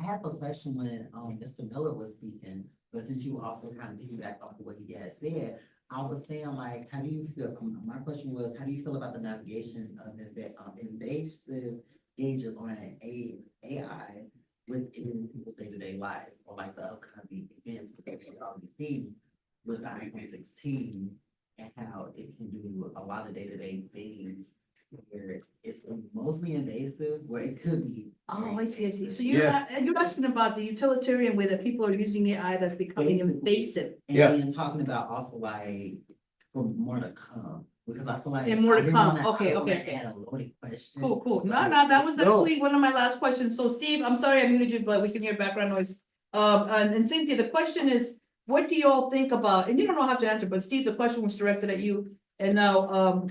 have a question when Mr. Miller was speaking but since you also kind of piggyback off of what he had said, I was saying like, how do you feel, my question was, how do you feel about the navigation of invasive gauges on AI within people's day-to-day life, or like the upcoming events that we've already seen with the iPhone 16 and how it can do a lot of day-to-day things where it's mostly invasive, where it could be. Oh, I see, I see. So Yeah. you're asking about the utilitarian way that people are using AI that's becoming Basically. invasive. And Yeah. then talking about also like for more to come, because I feel like. And more to I didn't come. wanna- Okay, I don't wanna okay. add a loaded question. Cool. No, that was No. actually one of my last questions. So Steve, I'm sorry I muted you, but we can hear background noise. And Cynthia, the question is, what do you all think about, and you don't know how to answer, but Steve, the question was directed at you. And now,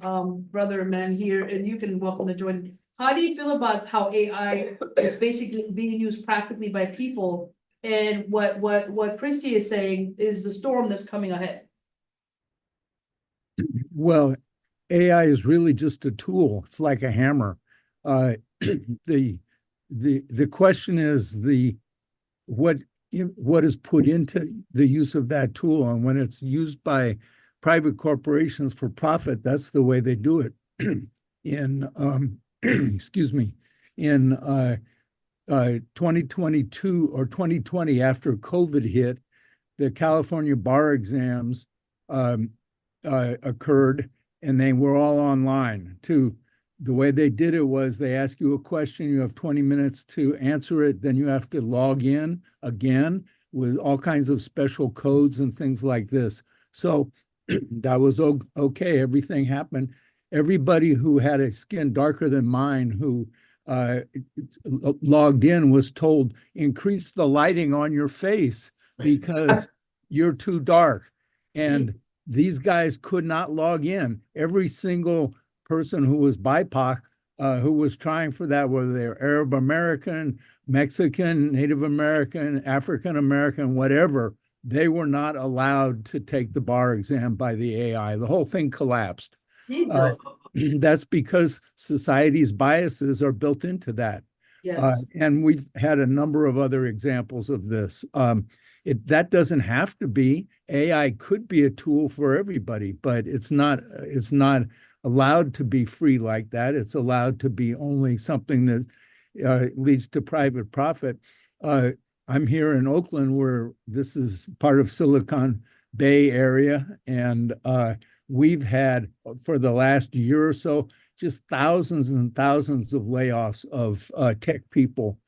brother man here, and you can welcome to join. How do you feel about how AI is basically being used practically by people? And what Christy is saying is the storm that's coming ahead. Well, AI is really just a tool. It's like a hammer. The question is what is put into the use of that tool, and when it's used by private corporations for profit, that's the way they do it. In excuse me, in 2022 or 2020, after COVID hit, the California bar exams occurred, and they were all online too. The way they did it was they ask you a question, you have 20 minutes to answer it, then you have to log in again with all kinds of special codes and things like this. So that was okay, everything happened. Everybody who had a skin darker than mine who logged in was told, increase the lighting on your face because you're too dark. And these guys could not log in. Every single person who was BIPOC, who was trying for that, whether they're Arab American, Mexican, Native American, African American, whatever, they were not allowed to take the bar exam by the AI. The whole thing collapsed. That's because society's biases are built into that. Yes. And we've had a number of other examples of this. That doesn't have to be. AI could be a tool for everybody, but it's not allowed to be free like that. It's allowed to be only something that leads to private profit. I'm here in Oakland, where this is part of Silicon Bay area, and we've had, for the last year or so, just thousands and thousands of layoffs of tech people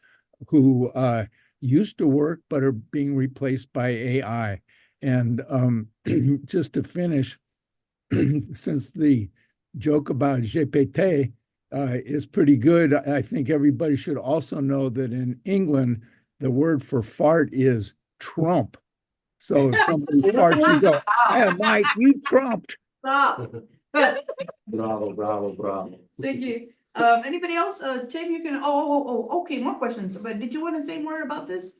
who used to work but are being replaced by AI. And just to finish, since the joke about GPT is pretty good, I think everybody should also know that in England, the word for fart is Trump. So if somebody farts, you go, "Hey, Mike, you trumped." Stop. Bravo. Thank you. Anybody else? Tim, you can, okay, more questions, but did you want to say more about this?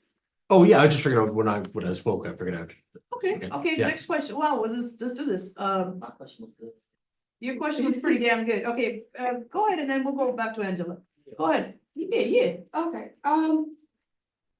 Oh, yeah, I just figured out when I spoke, I figured out. Okay, Yeah. next question. Wow, well, let's do this. My question was good. Your question was pretty damn good. Okay, go ahead and then we'll go back to Angela. Go ahead. Yeah. Okay,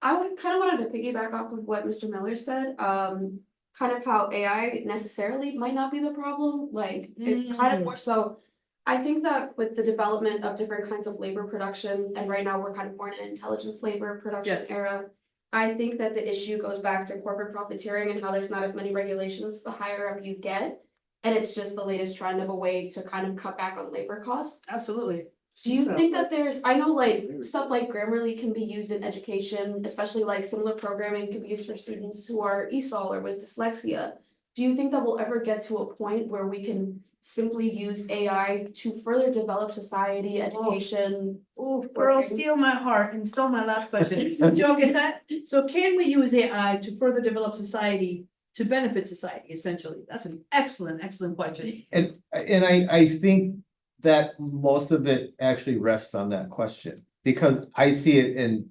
I would kind of wanted to piggyback off of what Mr. Miller said, kind of how AI necessarily might not be the problem, like, it's kind of more so. I think that with the development of different kinds of labor production, and right now we're kind of more in an intelligence labor production Yes. era. I think that the issue goes back to corporate profiteering and how there's not as many regulations the higher up you get. And it's just the latest trend of a way to kind of cut back on labor costs. Absolutely. Do you think that I know like stuff like Grammarly can be used in education, especially like similar programming can be used for students who are ESOL or with dyslexia. Do you think that we'll ever get to a point where we can simply use AI to further develop society, education? Oh, girl, steal my heart and stole my last question. Did y'all get that? So can we use AI to further develop society, to benefit society, essentially? That's an excellent question. And I think that most of it actually rests on that question, because I see it in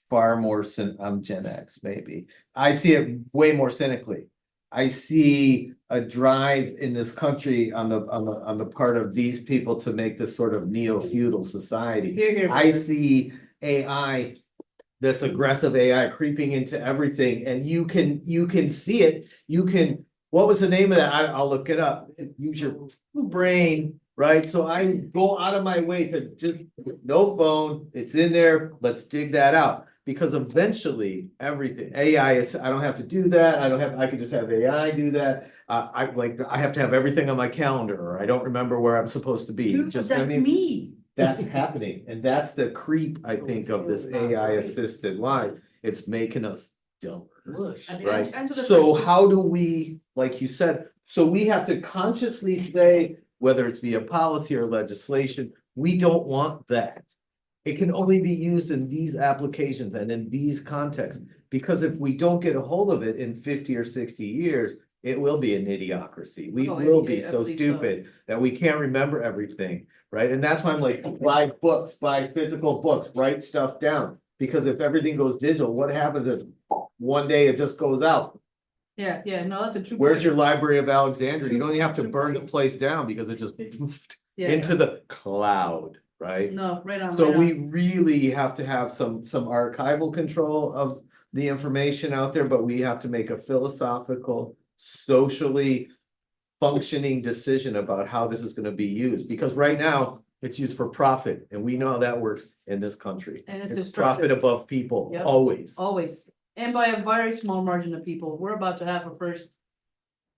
far more, I'm Gen X, maybe. I see it way more cynically. I see a drive in this country on the part of these people to make this sort of neo-feudal society. Here, I see AI this aggressive AI creeping into everything, and you can see it. You can, what was the name of that? I'll look it up. Use your brain, right? So I go out of my way to just, no phone, it's in there, let's dig that out. Because eventually everything, AI is, I don't have to do that. I could just have AI do that. I have to have everything on my calendar, or I don't remember where I'm supposed to be. Just, I mean, me. that's happening. And that's the creep, I think, of this AI assisted life. It's making us dumber. Mush. Right. And to the So first- how do we, like you said, so we have to consciously say, whether it's via policy or legislation, we don't want that. It can only be used in these applications and in these contexts, because if we don't get a hold of it in 50 or 60 years, it will be an idiocracy. We Oh, will I be so believe so. stupid that we can't remember everything, right? And that's why I'm like, buy books, buy physical books, write stuff down. Because if everything goes digital, what happens if one day it just goes out? Yeah, no, that's a true. Where's point. your Library of Alexandria? You don't even have to burn the place down because it just poofed Yeah, into the cloud, right? no, right on. So right we on. really have to have some archival control of the information out there, but we have to make a philosophical, socially functioning decision about how this is gonna be used, because right now it's used for profit, and we know how that works in this country. And it's It's profit destructive. above people, Yep. always. Always, and by a very small margin of people. We're about to have a first.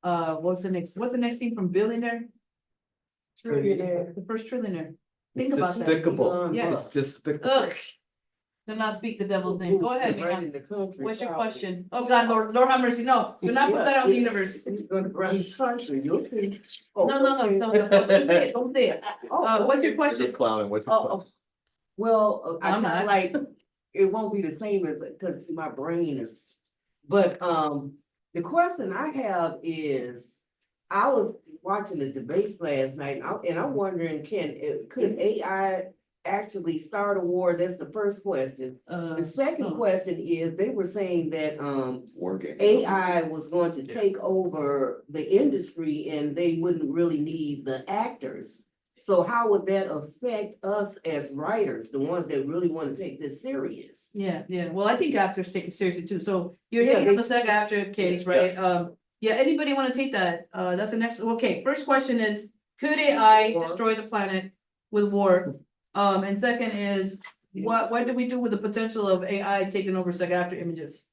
What's the next thing from billionaire? Trillionaire. The first trillionaire. Think It's about that. despicable. Yeah. It's despicable. Ugh. Do not speak the devil's name. Go ahead, Right man. in the country, What's your probably. question? Oh, God, Lord have mercy. No, do not put that out in the universe. He's gonna run the country, you okay? No, don't say it, don't say it. What's your You're question? just clowning. What's your Oh, question? Well, I I'm kinda not. like, it won't be the same as, cause my brain is, but, the question I have is, I was watching the debates last night, and I'm wondering, could AI actually start a war? That's the first question. The second oh. question is, they were saying that, War games. AI was going to take over the industry and they wouldn't really need the actors. So how would that affect us as writers, the ones that really want to take this serious? Yeah, well, I think actors take it seriously too, so you're Yeah, hitting on they- the second actor case, right? Yes. Yeah, anybody wanna take that? That's the next, okay, first question is, could AI War. destroy the planet with war? And second is, what do we do with the potential of AI taking over second actor images?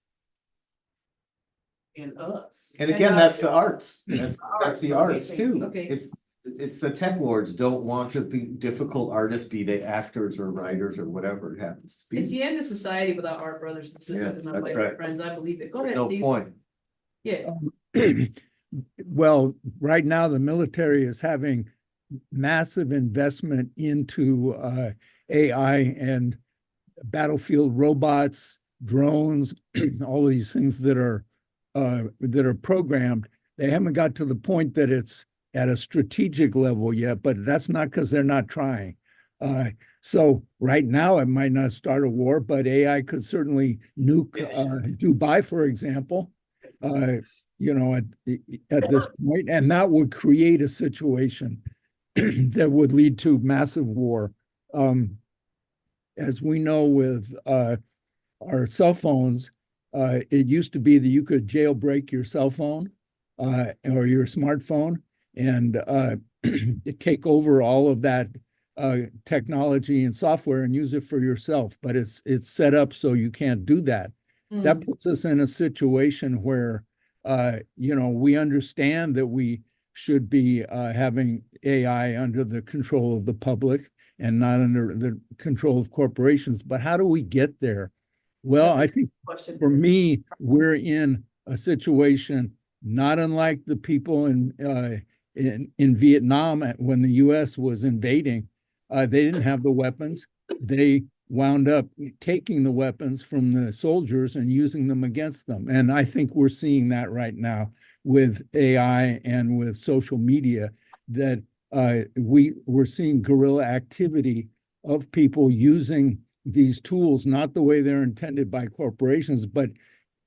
And us. And again, that's the arts. That's the Okay, arts thank too. you. Okay. It's the tech lords don't want to be difficult artists, be they actors or writers or whatever it happens to It's be. the end of society without art, brothers and sisters, and Yeah, my that's right. friends, I believe it. Go There's ahead, no Steve. point. Yeah, Well, right now, the military is having massive investment into AI and battlefield robots, drones, all of these things that are programmed. They haven't got to the point that it's at a strategic level yet, but that's not because they're not trying. So right now, it might not start a war, but AI could certainly nuke Dubai, for example. At this point, and that would create a situation that would lead to massive war. As we know with our cell phones, it used to be that you could jailbreak your cell phone or your smartphone and take over all of that technology and software and use it for yourself. But it's set up so you can't do that. That puts us in a situation where we understand that we should be having AI under the control of the public and not under the control of corporations. But how do we get there? Well, I think for me, we're in a situation not unlike the people in Vietnam when the U.S. was invading. They didn't have the weapons. They wound up taking the weapons from the soldiers and using them against them. And I think we're seeing that right now with AI and with social media, that we're seeing guerrilla activity of people using these tools, not the way they're intended by corporations, but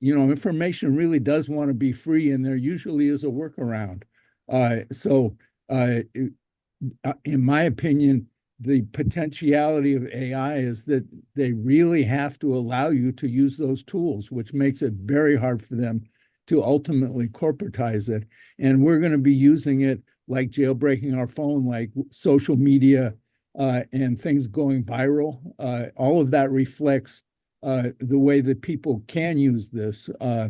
information really does want to be free, and there usually is a workaround. In my opinion, the potentiality of AI is that they really have to allow you to use those tools, which makes it very hard for them to ultimately corporatize it. And we're going to be using it like jailbreaking our phone, like social media and things going viral. All of that reflects the way that people can use this. I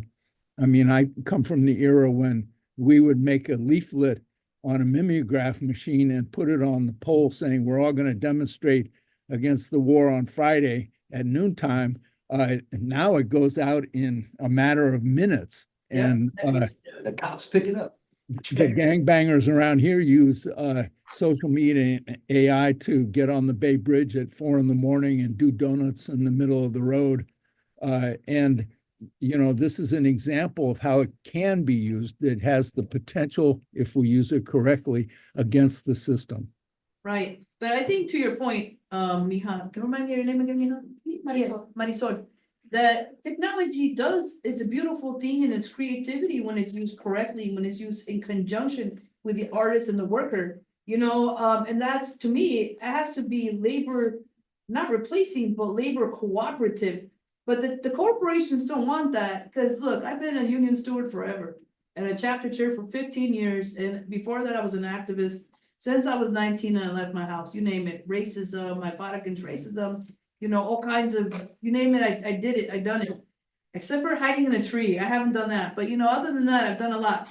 mean, I come from the era when we would make a leaflet on a mimeograph machine and put it on the pole saying, we're all going to demonstrate against the war on Friday at noontime. Now it goes out in a matter of minutes. And the cops pick it up. the gangbangers around here use social media and AI to get on the Bay Bridge at 4 a.m. and do donuts in the middle of the road. And you know, this is an example of how it can be used. It has the potential, if we use it correctly, against the system. Right, but I think to your point, Mija, can you remind me your name again, Mija? Marisol. Marisol, that technology it's a beautiful thing, and it's creativity when it's used correctly, when it's used in conjunction with the artist and the worker, you know, and that's, to me, it has to be labor, not replacing, but labor cooperative. But the corporations don't want that, because look, I've been a union steward forever and a chapter chair for 15 years. And before that, I was an activist since I was 19 and I left my house, you name it, racism, I fought against racism, you know, all kinds of, you name it, I did it, I done it. Except for hiding in a tree, I haven't done that. But you know, other than that, I've done a lot.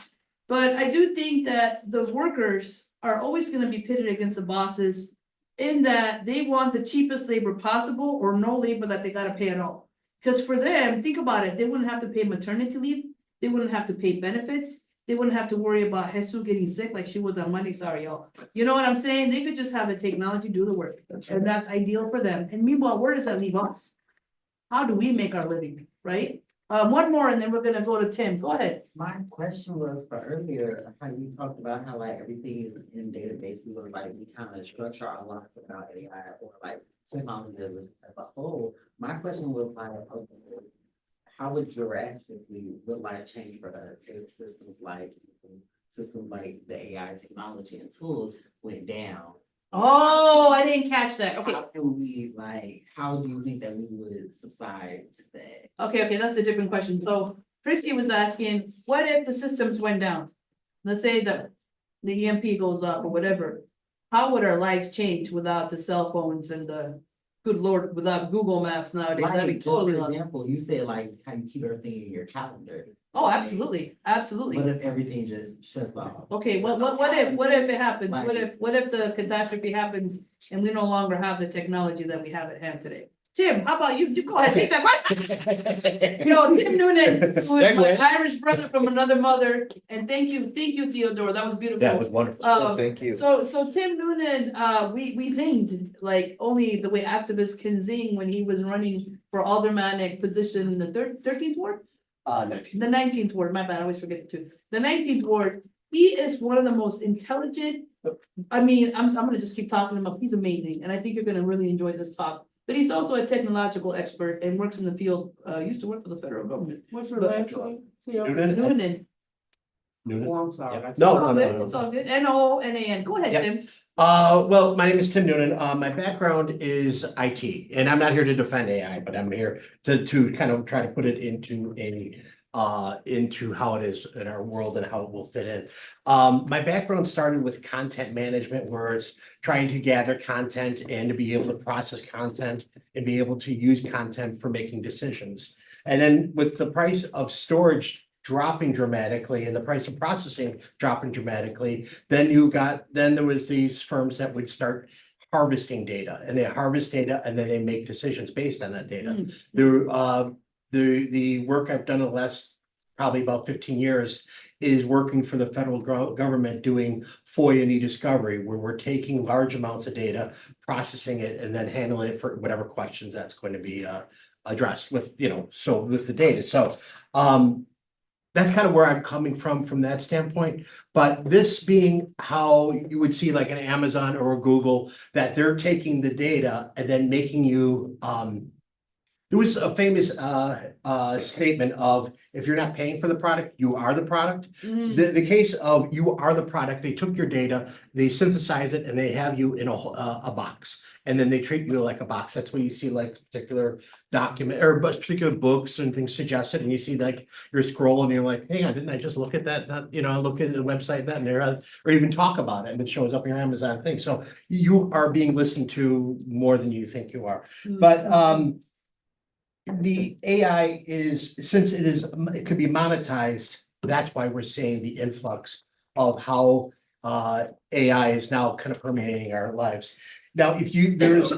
But I do think that those workers are always gonna be pitted against the bosses in that they want the cheapest labor possible or no labor that they gotta pay at all. Because for them, think about it, they wouldn't have to pay maternity leave, they wouldn't have to pay benefits, they wouldn't have to worry about Jesus getting sick like she was on Monday, sorry y'all. You know what I'm saying? They could just have the technology do the work, and that's ideal for them. And meanwhile, where does that leave us? How do we make our living, right? One more and then we're gonna go to Tim, go ahead. My question was for earlier, how you talked about how like everything is in databases or like we kind of structure our lives about AI or like technology as a whole. My question was like, okay, how would drastically would life change for us if systems like the AI technology and tools went down? Oh, I didn't catch that, okay. How can we how do you think that we would subside to that? Okay, that's a different question. So Christy was asking, what if the systems went down? Let's say the EMP goes up or whatever. How would our lives change without the cell phones and the, good Lord, without Google Maps nowadays? That'd be Just totally for lost. example, you said like how you keep everything in your calendar. Oh, absolutely, absolutely. What if everything just shuts off? Okay, what if it happens? Like- What if the catastrophe happens and we no longer have the technology that we have at hand today? Tim, how about you? You go ahead, take that one. Yo, Tim Noonan, who is my Segue. Irish brother from another mother, and thank you, Theodore, that was beautiful. That was wonderful. Thank you. So Tim Noonan, we zinged like only the way activists can zing when he was running for aldermanic position in the 13th ward. No. The 19th ward, my bad, I always forget the two. The 19th ward, he is one of the most intelligent. I mean, I'm gonna just keep talking him up. He's amazing, and I think you're gonna really enjoy this talk. But he's also a technological expert and works in the field, used to work for the federal government. What's your But- last name? Noonan? Noonan. Noonan? Oh, I'm sorry. Yeah. It's all No. good, it's all good. Noonan. Go ahead, Yeah. Tim. Well, my name is Tim Noonan. My background is IT, and I'm not here to defend AI, but I'm here to kind of try to put it into into how it is in our world and how it will fit in. My background started with content management, where it's trying to gather content and to be able to process content and be able to use content for making decisions. And then with the price of storage dropping dramatically and the price of processing dropping dramatically, then there was these firms that would start harvesting data, and they harvest data and then they make decisions based on that data. The work I've done in the last probably about 15 years is working for the federal government doing FOIA and e-discovery, where we're taking large amounts of data, processing it, and then handling it for whatever questions that's going to be addressed with, with the data. So that's kind of where I'm coming from that standpoint. But this being how you would see like an Amazon or a Google, that they're taking the data and then making you There was a famous statement of, if you're not paying for the product, you are the product. Mm. The case of you are the product, they took your data, they synthesize it, and they have you in a box. And then they treat you like a box. That's where you see like particular document or particular books and things suggested. And you see like you're scrolling and you're like, hey, didn't I just look at that? Not, look at the website that and there, or even talk about it and it shows up in your Amazon thing. So you are being listened to more than you think you are. But the AI is, since it could be monetized, that's why we're seeing the influx of how AI is now kind of permeating our lives. Now, there's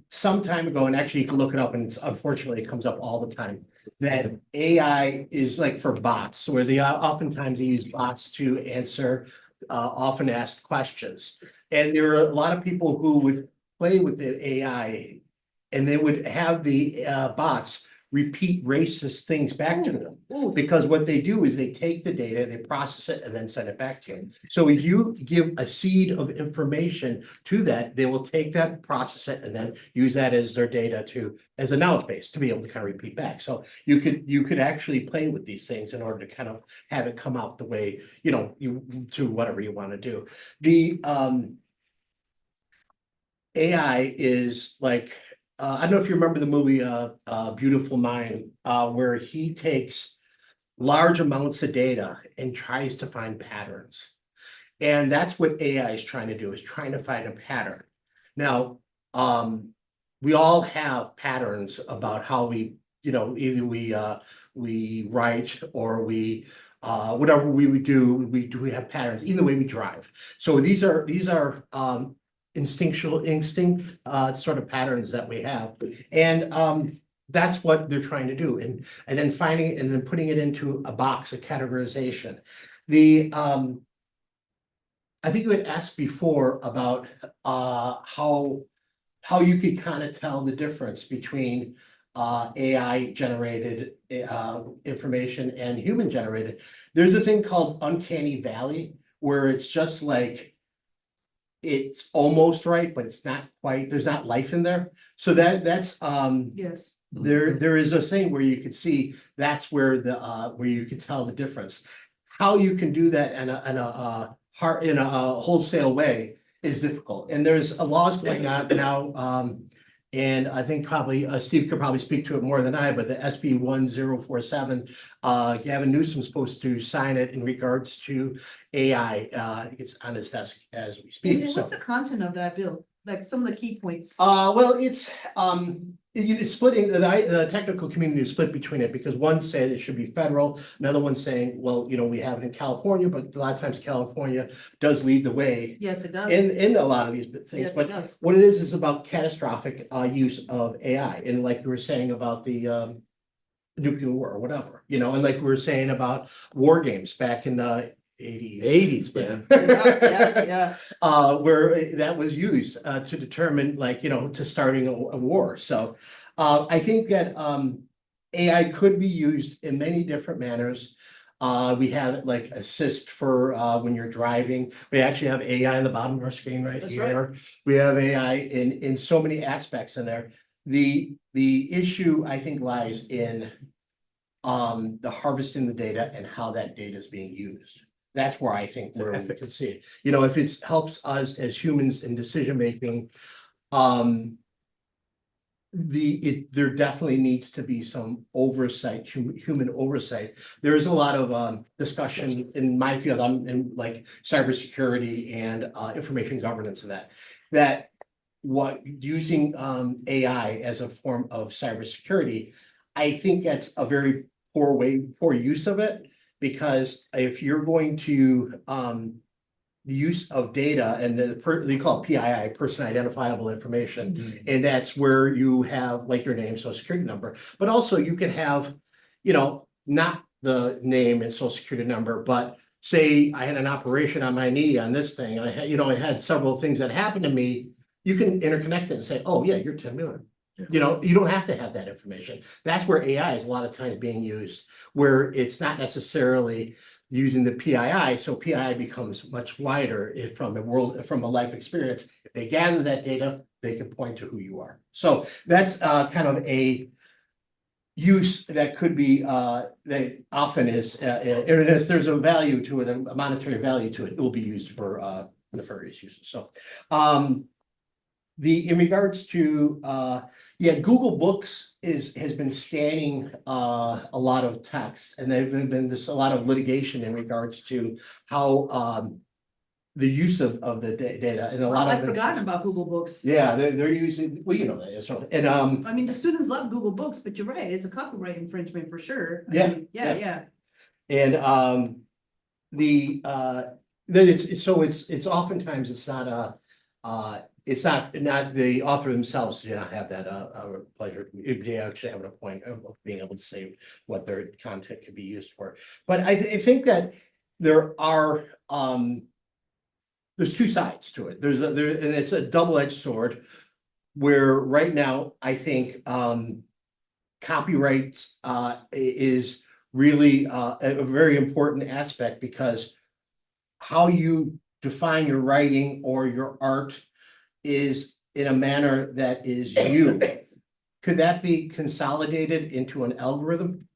some time ago, and actually you can look it up, and unfortunately it comes up all the time, that AI is like for bots, where oftentimes they use bots to answer often asked questions. And there are a lot of people who would play with the AI and they would have the bots repeat racist things back to them. Because what they do is they take the data, they process it, and then send it back to you. So if you give a seed of information to that, they will take that, process it, and then use that as their data as a knowledge base to be able to kind of repeat back. So you could actually play with these things in order to kind of have it come out the way, to whatever you want to do. The AI is like, I don't know if you remember the movie Beautiful Mind, where he takes large amounts of data and tries to find patterns. And that's what AI is trying to do, is trying to find a pattern. Now, we all have patterns about how we, either we write or we whatever we would do, we have patterns, even the way we drive. So these are instinct sort of patterns that we have, and that's what they're trying to do, and then finding it and then putting it into a box, a categorization. I think you had asked before about how you could kind of tell the difference between AI generated information and human generated. There's a thing called uncanny valley, where it's just like it's almost right, but it's not quite, there's not life in there. So that's Yes. there is a thing where you could see that's where where you could tell the difference. How you can do that in a wholesale way is difficult. And there's laws going on now, and I think probably Steve could probably speak to it more than I, but the SB 1047, Gavin Newsom's supposed to sign it in regards to AI. I think it's on his desk as we speak. What's the content of that bill? Like some of the key points? Well, it's splitting, the technical community is split between it, because one said it should be federal, another one saying, well, we have it in California, but a lot of times California does lead the way Yes, it does. in a lot of these things. Yes, it But does. what it is about catastrophic use of AI, and like you were saying about the nuclear war or whatever, and like we were saying about war games back in the 80s, man. Yeah. Where that was used to determine, like, to starting a war. So I think that AI could be used in many different manners. We have it like assist for when you're driving. We actually have AI on the bottom of our screen right That's here. We have AI in so many aspects in there. The issue, I think, lies in the harvesting the data and how that data is being used. That's where I think we can see it. If it helps us as humans in decision making, there definitely needs to be some oversight, human oversight. There is a lot of discussion in my field. I'm in like cybersecurity and information governance, and that using AI as a form of cybersecurity, I think that's a very poor use of it. Because if you're going to the use of data, and they call it PII, person identifiable information, and that's where you have like your name, social security number, but also you can have, not the name and social security number, but say I had an operation on my knee on this thing, and I had several things that happened to me. You can interconnect it and say, oh yeah, you're Tim Noonan. You don't have to have that information. That's where AI is a lot of times being used, where it's not necessarily using the PII. So PII becomes much wider from a life experience. If they gather that data, they can point to who you are. So that's kind of a use that could be, that often is, if there's a value to it, a monetary value to it, it will be used for nefarious uses. So, in regards to, yeah, Google Books has been scanning a lot of text, and there's been this a lot of litigation in regards to how the use of the data and a lot of I've forgotten about Google Books. Yeah, they're using, well, you know that, so, and I mean, the students love Google Books, but you're right, it's a copyright infringement for sure. I Yeah, mean, yeah. Yeah. and then it's oftentimes it's not the author themselves do not have that pleasure. They actually have a point of being able to say what their content can be used for. But I think that there are there's two sides to it. And it's a double-edged sword where right now I think copyright is really a very important aspect, because how you define your writing or your art is in a manner that is you. Could that be consolidated into an algorithm?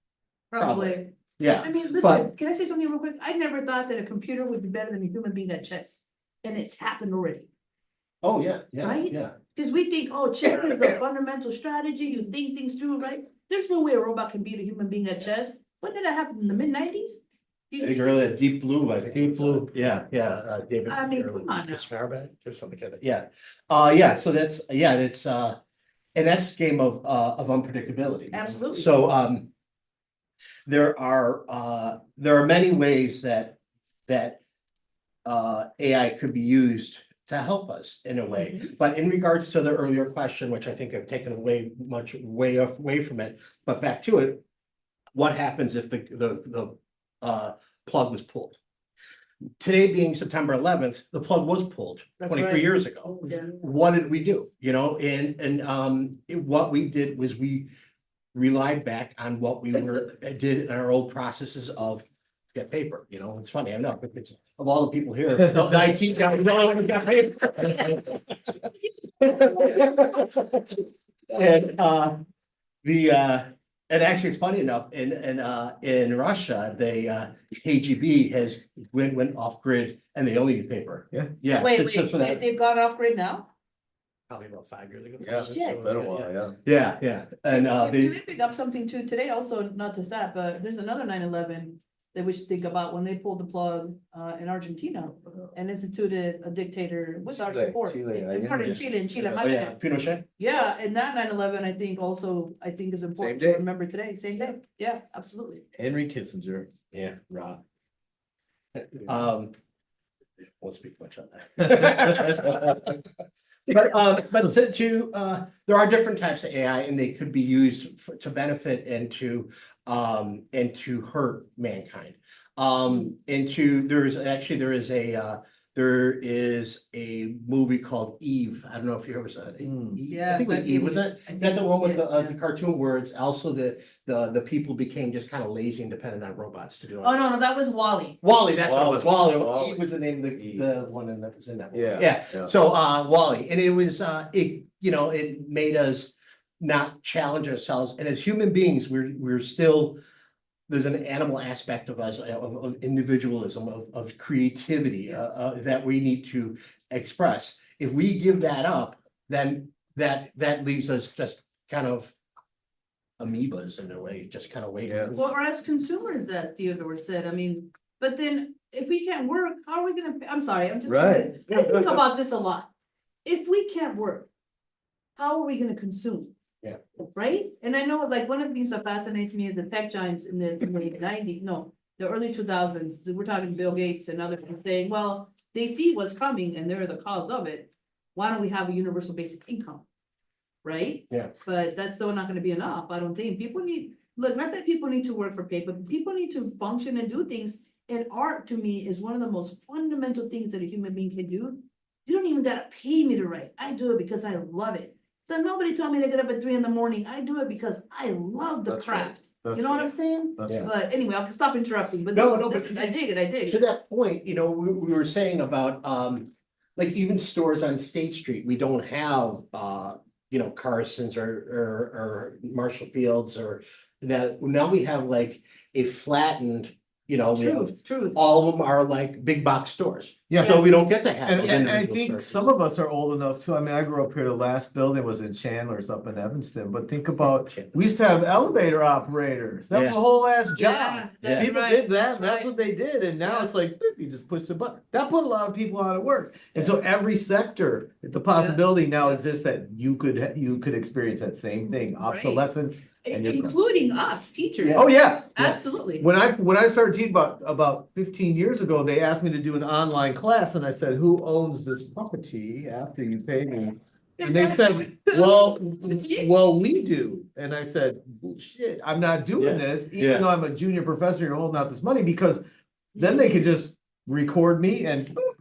Probably. Yeah. I mean, listen, can I say something real quick? I never thought that a computer would be better than a human being at chess, and it's happened already. Oh, yeah, yeah, Right? yeah. Because we think, oh, chess is a fundamental strategy, you think things through, right? There's no way a robot can beat a human being at chess. When did that happen? In the mid-90s? I think earlier Deep Blue, I think. Deep Blue. Yeah, David. I mean, come on now. Sparrow or something like that. Yeah. Yeah, so that's, and that's a game of unpredictability. Absolutely. So there are many ways that AI could be used to help us in a way. But in regards to the earlier question, which I think I've taken away from it, but back to it, what happens if the plug was pulled? Today being September 11th, the plug was pulled That's 23 right. years ago. Yeah. What did we do? You know, what we did was we relied back on what we did in our old processes of get paper. You know, it's funny, I know, it's of all the people here, the IT guys, no one got paper. And actually, it's funny enough, in Russia, KGB went off grid and they only use paper. Yeah. Yeah. Wait, so for that, they've gone off grid now? probably about 5 years ago. Yeah, Shit. it's been a while, yeah. Yeah, and Can I pick up something too today also, not just that, but there's another 9/11 that we should think about when they pulled the plug in Argentina and instituted a dictator with our Chile, support. Chile, And part of Chile, my Oh, yeah, bad. Pinochet. Yeah, and that 9/11, I think is important to day. remember today, same day, yeah, absolutely. Henry Kissinger. Yeah, Rob. Won't speak much on that. But there are different types of AI, and they could be used to benefit and to hurt mankind. There is a movie called Eve. I don't know if you ever saw it. Yeah, I think it was I've Eve. seen Was it. that, I is think that the one with yeah, the yeah. cartoon where it's also the people became just kind of lazy and dependent on robots to do it? Oh, no, that was Wally. Wally, that's what it was. Wally. Wally. Eve was the name of Eve. the one that was in that. movie. Yeah, Yeah. yeah. So Wally, and it was it made us not challenge ourselves, and as human beings, we're still. There's an animal aspect of us, of individualism, of creativity, that we need to express. If we give that up, then that leaves us just kind of amoebas in a way, just kind of waiting. Yeah. Well, or as consumers, as Theodore said, I mean, but then if we can't work, how are we gonna, I'm sorry, I'm just. Right. I think about this a lot. If we can't work, how are we gonna consume? Yeah. Right? And I know like one of the things that fascinates me is the tech giants in the late the early 2000s, we're talking Bill Gates and others saying, well, they see what's coming and they're the cause of it. Why don't we have a universal basic income? Right? Yeah. But that's still not gonna be enough. I don't think not that people need to work for pay, but people need to function and do things. And art to me is one of the most fundamental things that a human being can do. You don't even gotta pay me to write. I do it because I love it. So nobody told me to get up at 3 a.m. I do it because I love the That's right. craft. That's You know what right. I'm saying? That's Yeah. right. But anyway, I'll stop interrupting, but No, this is, I dig it. To that point, we were saying about, like even stores on State Street, we don't have, Carson's or Marshall Fields or that now we have like a flattened, we have Truth. all of them are like big box stores. Yeah. So we don't get to have. And, those and I individual think stores. some of us are old enough too. I mean, I grew up here. The last building was in Chandler's up in Evanston. But think about, we used to have elevator operators. That was Yeah. a whole ass Yeah, job. that's People right, did that. that's That's right. what they did. And now Yeah. it's like, boop, you just push the button. That put a lot of people out of work. And so every sector, the possibility now exists that you could experience that same thing, Right. obsolescence. And you're- Including us, teachers. Oh, yeah. Absolutely. When I started teaching about 15 years ago, they asked me to do an online class, and I said, "Who owns this property after you pay me?" And they said, "Well, we do." And I said, "Bullshit, I'm not doing this, Yeah. even though I'm a junior professor. You're holding out this money because then they could just record me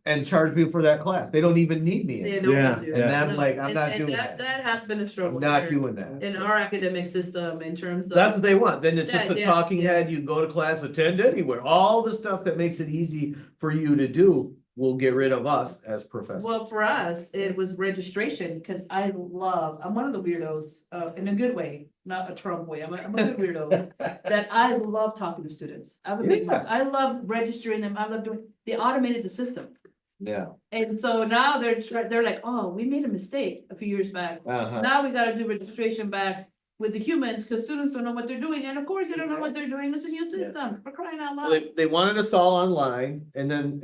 and charge me for that class. They don't even need me. They in. don't Yeah, do And it. I'm No, like, I'm not and doing that. that. That has been a struggle. I'm not here doing that. in our academic system in terms of. That's what they want. Then it's just Yeah, a yeah, talking head. You can go to class, attend anywhere. All the stuff that makes it easy for you to do will get rid of us as professors. Well, for us, it was registration, because I'm one of the weirdos, in a good way, not a Trump way, I'm a good weirdo. That I love talking to students, Yeah. I love registering them, I love they automated the system. Yeah. And so now they're like, oh, we made a mistake a few years back, Uh-huh. now we gotta do registration back with the humans, because students don't know what they're doing, and of course they don't know what they're doing, it's a new system, for crying out Well, loud. they wanted us all online, and then,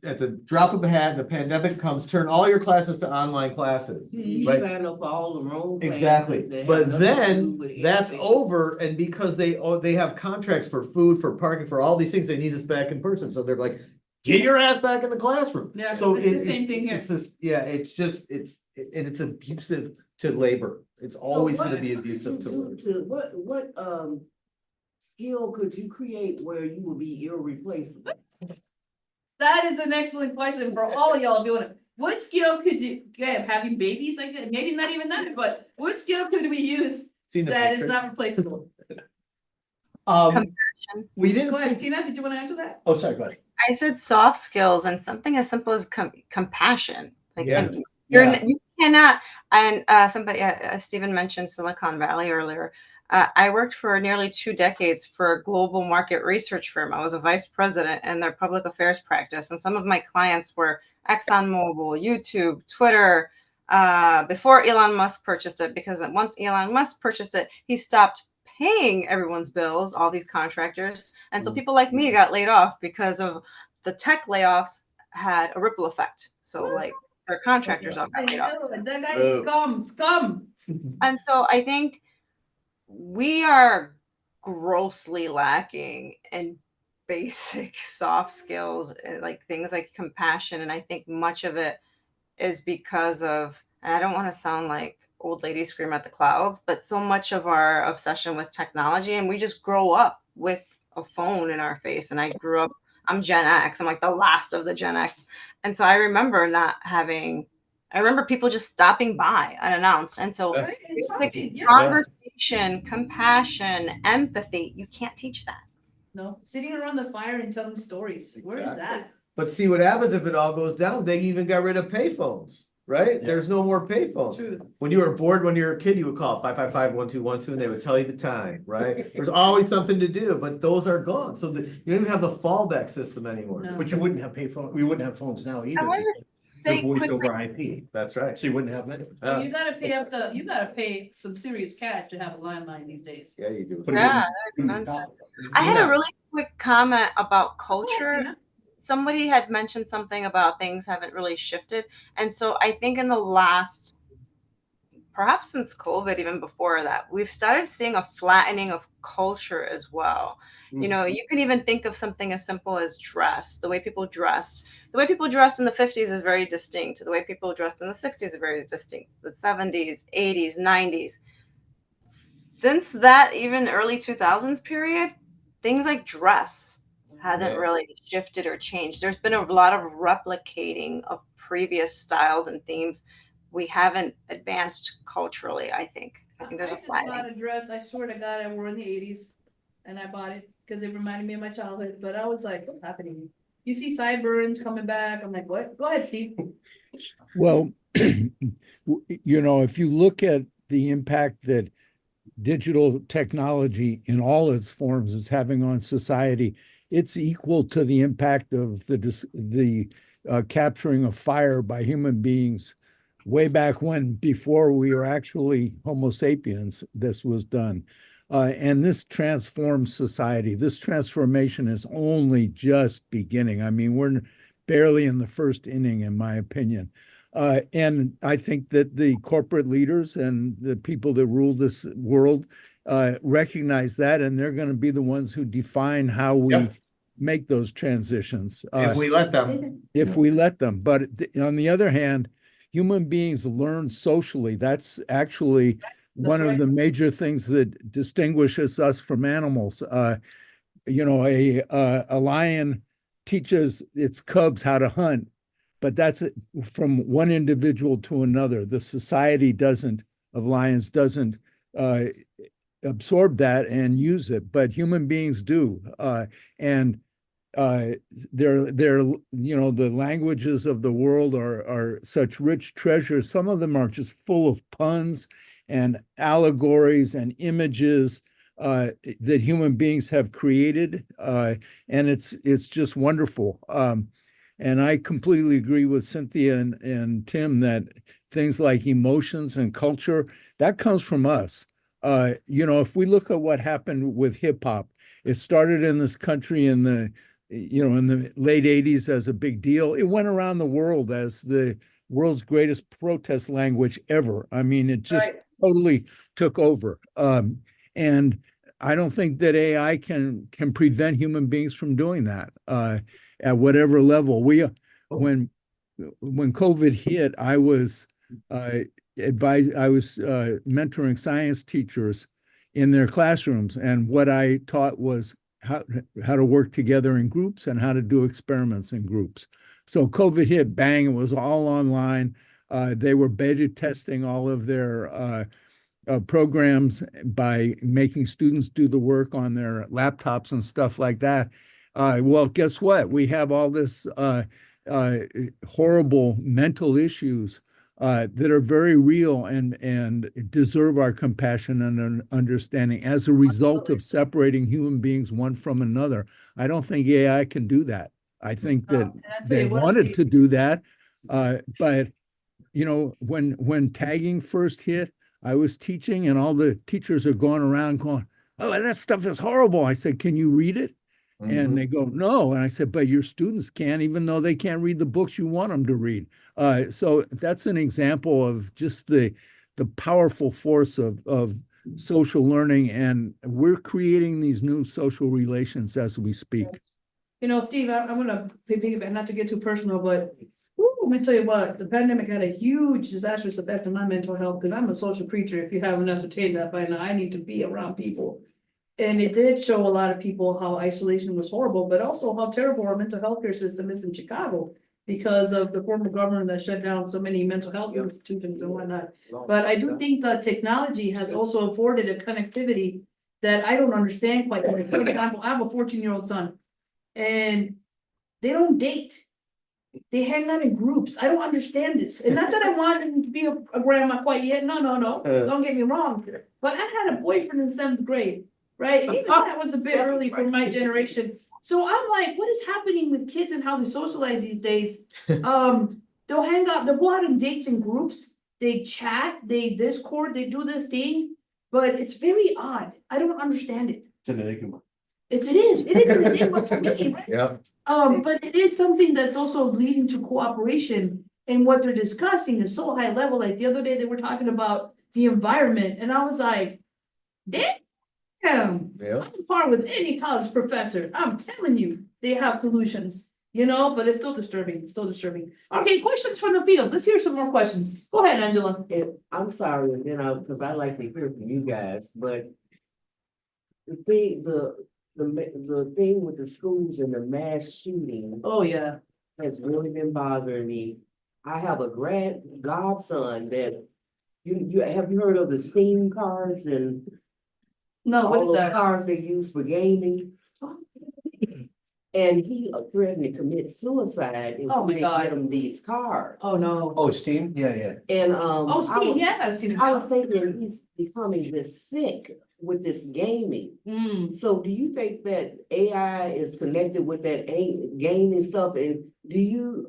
at the drop of a hat, the pandemic comes, turn all your classes to online classes. You Right. sign up for all the wrong classes Exactly, that have but nothing to do then with that's anything. over, and because they have contracts for food, for parking, for all these things, they need us back in person, so they're like, get your ass back in the classroom. Yeah, So it's the same thing here. It's just, yeah, it's abusive to labor. It's always So gonna what- be what could abusive you to do labor. what skill could you create where you would be irreplaceable? That is an excellent question for all of y'all doing it. What skill could you get? Having babies, I guess, maybe not even that, but what skill could we use Seen the that is picture? not replaceable? We didn't. Go ahead, Tina, did you want to answer that? Oh, sorry, go ahead. I said soft skills and something as simple as compassion. Like Yes. and Yeah. you cannot. And somebody, Stephen mentioned Silicon Valley earlier. I worked for nearly 2 decades for a global market research firm. I was a vice president in their public affairs practice, and some of my clients were ExxonMobil, YouTube, Twitter. Before Elon Musk purchased it, because once Elon Musk purchased it, he stopped paying everyone's bills, all these contractors. And so people like me got laid off because of the tech layoffs had a ripple effect. So like their contractors all got laid off. That guy scum. And so I think we are grossly lacking in basic soft skills, like things like compassion. And I think much of it is because of, and I don't want to sound like old lady scream at the clouds, but so much of our obsession with technology, and we just grow up with a phone in our face. And I grew up, I'm Gen X, I'm like the last of the Gen X. And so I remember I remember people just stopping by unannounced. And so Right, it's and like talking, yeah. conversation, compassion, empathy, you can't teach that. No, sitting around the fire and telling stories, where is that? But see what happens if it all goes down, they even got rid of payphones, right? Yeah. There's no more payphones. Truth. When you were bored, when you were a kid, you would call 555-1212 and they would tell you the time, right? There's always something to do, but those are gone. So you don't even have the fallback system anymore. No. But you wouldn't have payphone, we wouldn't have phones now either. I want to because say they're voiced quickly, over IP, That's right. so you wouldn't have that. Well, you gotta pay some serious cash to have a landline these days. Yeah, you do. Put it yeah, in- they're expensive. I had a really quick comment about culture. Tina. Somebody had mentioned something about things haven't really shifted. And so I think in the last, perhaps since COVID, even before that, we've started seeing a flattening of culture as well. You know, you can even think of something as simple as dress, the way people dressed. The way people dressed in the 50s is very distinct. The way people dressed in the 60s is very distinct. The 70s, 80s, 90s. Since that even early 2000s period, things like dress hasn't really shifted or changed. There's been a lot of replicating of previous styles and themes. We haven't advanced culturally, I think. I think there's a just flattening. bought a dress, I swear to God, I wore in the 80s, and I bought it because it reminded me of my childhood, but I was like, what's happening? You see sideburns coming back, I'm like, what? Go ahead, Steve. Well, if you look at the impact that digital technology in all its forms is having on society, it's equal to the impact of the capturing of fire by human beings way back when, before we were actually Homo sapiens, this was done. And this transforms society. This transformation is only just beginning. I mean, we're barely in the first inning, in my opinion. And I think that the corporate leaders and the people that rule this world recognize that, and they're going to be the ones who define how we make those transitions. If we let them. If we let them. But on the other hand, human beings learn socially. That's actually one of the major things that distinguishes us from animals. You know, a lion teaches its cubs how to hunt, but that's from one individual to another. The society of lions doesn't absorb that and use it, but human beings do. And they're you know, the languages of the world are such rich treasures. Some of them are just full of puns and allegories and images that human beings have created, and it's just wonderful. And I completely agree with Cynthia and Tim that things like emotions and culture, that comes from us. You know, if we look at what happened with hip hop, it started in this country in the late 80s as a big deal. It went around the world as the world's greatest protest language ever. I mean, it just totally took over. And I don't think that AI can prevent human beings from doing that at whatever level. When COVID hit, I was mentoring science teachers in their classrooms, and what I taught was how to work together in groups and how to do experiments in groups. So COVID hit, bang, it was all online. They were beta testing all of their programs by making students do the work on their laptops and stuff like that. Well, guess what? We have all this horrible mental issues that are very real and deserve our compassion and understanding as a result of separating human beings one from another. I don't think AI can do that. I think that they wanted to do that, but you know, when tagging first hit, I was teaching and all the teachers are going around going, "Oh, that stuff is horrible." I said, "Can you read it?" And they go, "No." And I said, "But your students can, even though they can't read the books you want them to read." So that's an example of just the powerful force of social learning, and we're creating these new social relations as we speak. You know, Steve, I'm gonna piggyback, not to get too personal, but let me tell you what, the pandemic had a huge disastrous effect on my mental health, because I'm a social creature. If you haven't ascertained that by now, I need to be around people. And it did show a lot of people how isolation was horrible, but also how terrible our mental health care system is in Chicago because of the former governor that shut down so many mental health institutions and whatnot. But I do think that technology has also afforded a connectivity that I don't understand quite. For example, I have a 14-year-old son, and they don't date. They hang out in groups. I don't understand this. And not that I want him to be a grandma quite yet. No. Don't get me wrong. But I had a boyfriend in 7th grade, right? And even that was a bit early for my generation. So I'm like, what is happening with kids and how they socialize these days? They'll hang out, they'll go out on dates in groups, they chat, they Discord, they do this thing, but it's very odd. I don't understand it. It's an enigma. It is an enigma for me, right? Yeah. But it is something that's also leading to cooperation, and what they're discussing is so high level. Like the other day, they were talking about the environment, and I was like, damn, I'm on par with any college professor. I'm telling you, they have solutions, you know, but it's still disturbing. Okay, questions from the field. Let's hear some more questions. Go ahead, Angela. And I'm sorry, you know, because I like to hear from you guys, but the thing with the schools and the mass shooting Oh, yeah. has really been bothering me. I have a godson that you have you heard of the Steam cards and No, what all is those that? cards they use for gaming? And he threatened to commit suicide if Oh my we didn't God. get him these cards. Oh, no. Oh, Steam? Yeah, yeah. And, Oh, I Steve, was- yeah, Steve. I was thinking he's becoming this sick with this gaming. Mm. So do you think that AI is connected with that gaming stuff? And do you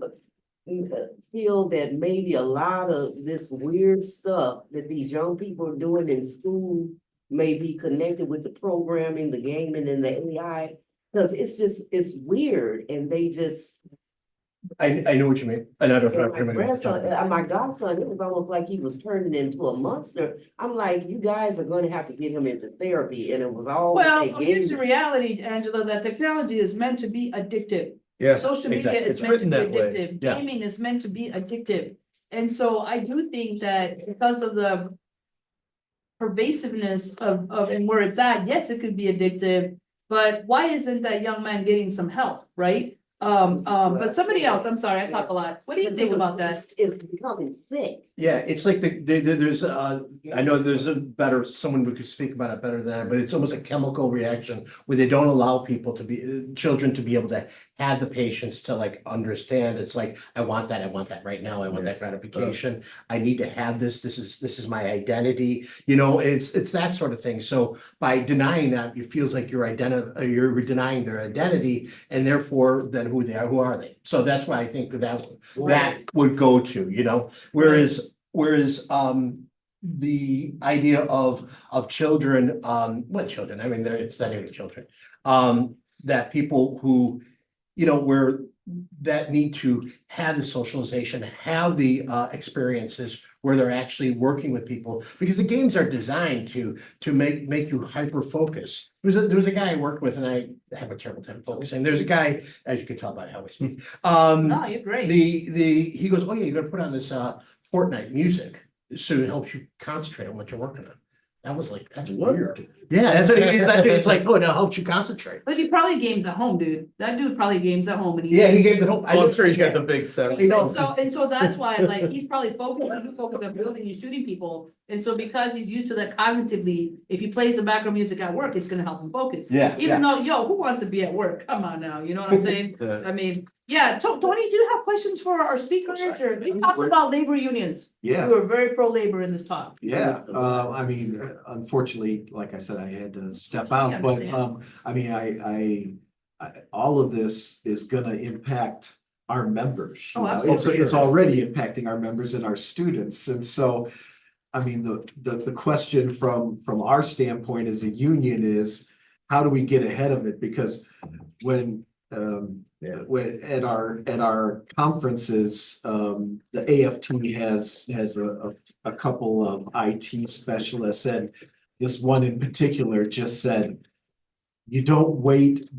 feel that maybe a lot of this weird stuff that these young people are doing in school may be connected with the programming, the gaming, and the AI? Because it's weird, and they just, I know what you mean. And I don't and know. my grandson, my godson, it was almost like he was turning into a monster. I'm like, you guys are gonna have to get him into therapy, and it was all. Well, that here's the gaming. reality, Angela, that technology is meant to be addictive. Yeah, Social media exactly. is It's meant to be written that way. addictive. Yeah. Gaming is meant to be addictive. And so I do think that because of the pervasiveness of and where it's at, yes, it could be addictive. But why isn't that young man getting some help, right? But somebody else, I'm sorry, I talk a lot. What do you Because think about that? It's becoming sick. Yeah, it's like there's I know there's a better, someone who could speak about it better than I, but it's almost a chemical reaction where they don't allow people to be, children to be able to have the patience to like understand. It's like, I want that right now. I want that gratification. I need to have this. This is my identity. You know, it's that sort of thing. So by denying that, it feels like you're denying their identity, and therefore then who they are, who are they? So that's why I think that would go to, you know, whereas the idea of children, what children? I mean, it's not even children. That people who, you know, where that need to have the socialization, have the experiences where they're actually working with people, because the games are designed to make you hyper focus. There was a guy I worked with, and I have a terrible time focusing. There's a guy, as you can tell by how I speak. No, you're great. He goes, oh yeah, you're gonna put on this Fortnite music, so it helps you concentrate on what you're working on. That was like, that's weird. Yeah, that's what it is. It's like, oh, it helps you concentrate. But he probably games at home, dude. That dude probably games at home and Yeah, he gave it home. Oh, I'm sure he's got the big set. And so that's why, like, he's probably focused on building and shooting people. And so because he's used to that cognitively, if he plays the background music at work, it's gonna help him focus. Yeah, Even though, who wants to be at work? Come on now, you know what I'm saying? I mean, yeah, Tony, do you have questions for our speakers? Or we talked about labor unions. Yeah. We were very pro-labor in this talk. Yeah, I mean, unfortunately, like I said, I had to step I out, but, understand. I mean, I all of this is gonna impact our members. Oh, you know? absolutely. It's already impacting our members and our students, and so, I mean, the question from our standpoint as a union is, how do we get ahead of it? Because when at our conferences, the AFT has a couple of IT specialists, and this one in particular just said, you don't wait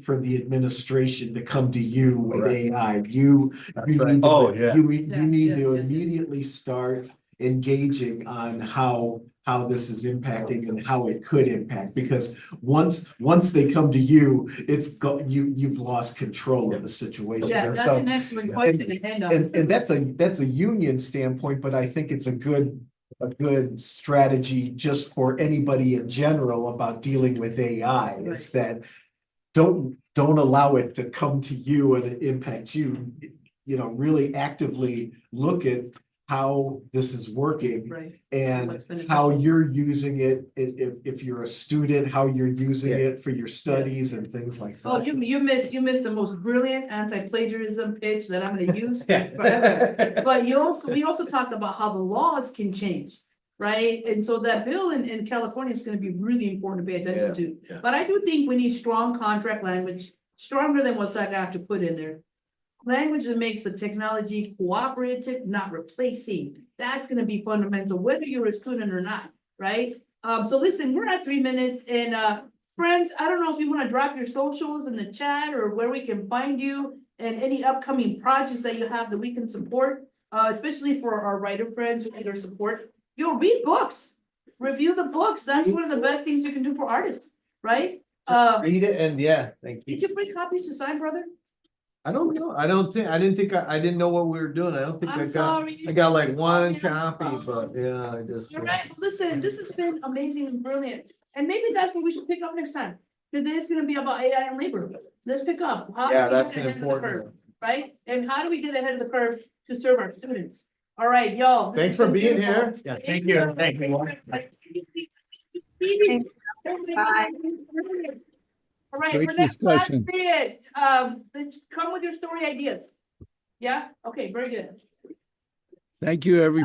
for the administration to come to you with AI. You need to, Oh, yeah. you Yes, need yes, to yes, yes. immediately start engaging on how this is impacting and how it could impact, because once they come to you, you've lost control of the situation. Yeah, And that's so- an excellent question. and that's a union standpoint, but I think it's a good strategy just for anybody in general about dealing with AI, is that don't allow it to come to you and impact you. You know, really actively look at how this is working Right. and What's beneficial. how you're using it, if you're a student, how you're using Yeah. it for your studies and things like that. Oh, you missed the most brilliant anti-plagiarism pitch that I'm gonna use Yeah. forever. But we also talked about how the laws can change, right? And so that bill in California is gonna be really important to pay attention to. Yeah. But I do think we need strong contract language, stronger than what SAG have to put in there. Language that makes the technology cooperative, not replacing. That's gonna be fundamental, whether you're a student or not, right? So listen, we're at 3 minutes, and friends, I don't know if you wanna drop your socials in the chat or where we can find you, and any upcoming projects that you have that we can support, especially for our writer friends who need our support. Read books, review the books. That's one of the best things you can do for artists, right? Read it, and yeah, thank you. Did you bring copies to sign, brother? I don't know. I didn't know what we were doing. I don't think I'm sorry. I got like one copy, but yeah, I just. You're right. Well, listen, this has been amazing and brilliant. And maybe that's what we should pick up next time. Today's gonna be about AI and labor. Let's pick up. How do Yeah, we get that's an ahead of the important curve, right? And how do we get ahead of the curve to serve our students? All right, y'all. this Thanks has for been being beautiful. here. Yeah, thank you. Thank you. Bye. All right, Great for next class discussion. period, then come with your story ideas. Yeah, okay, very good. Thank you, everybody.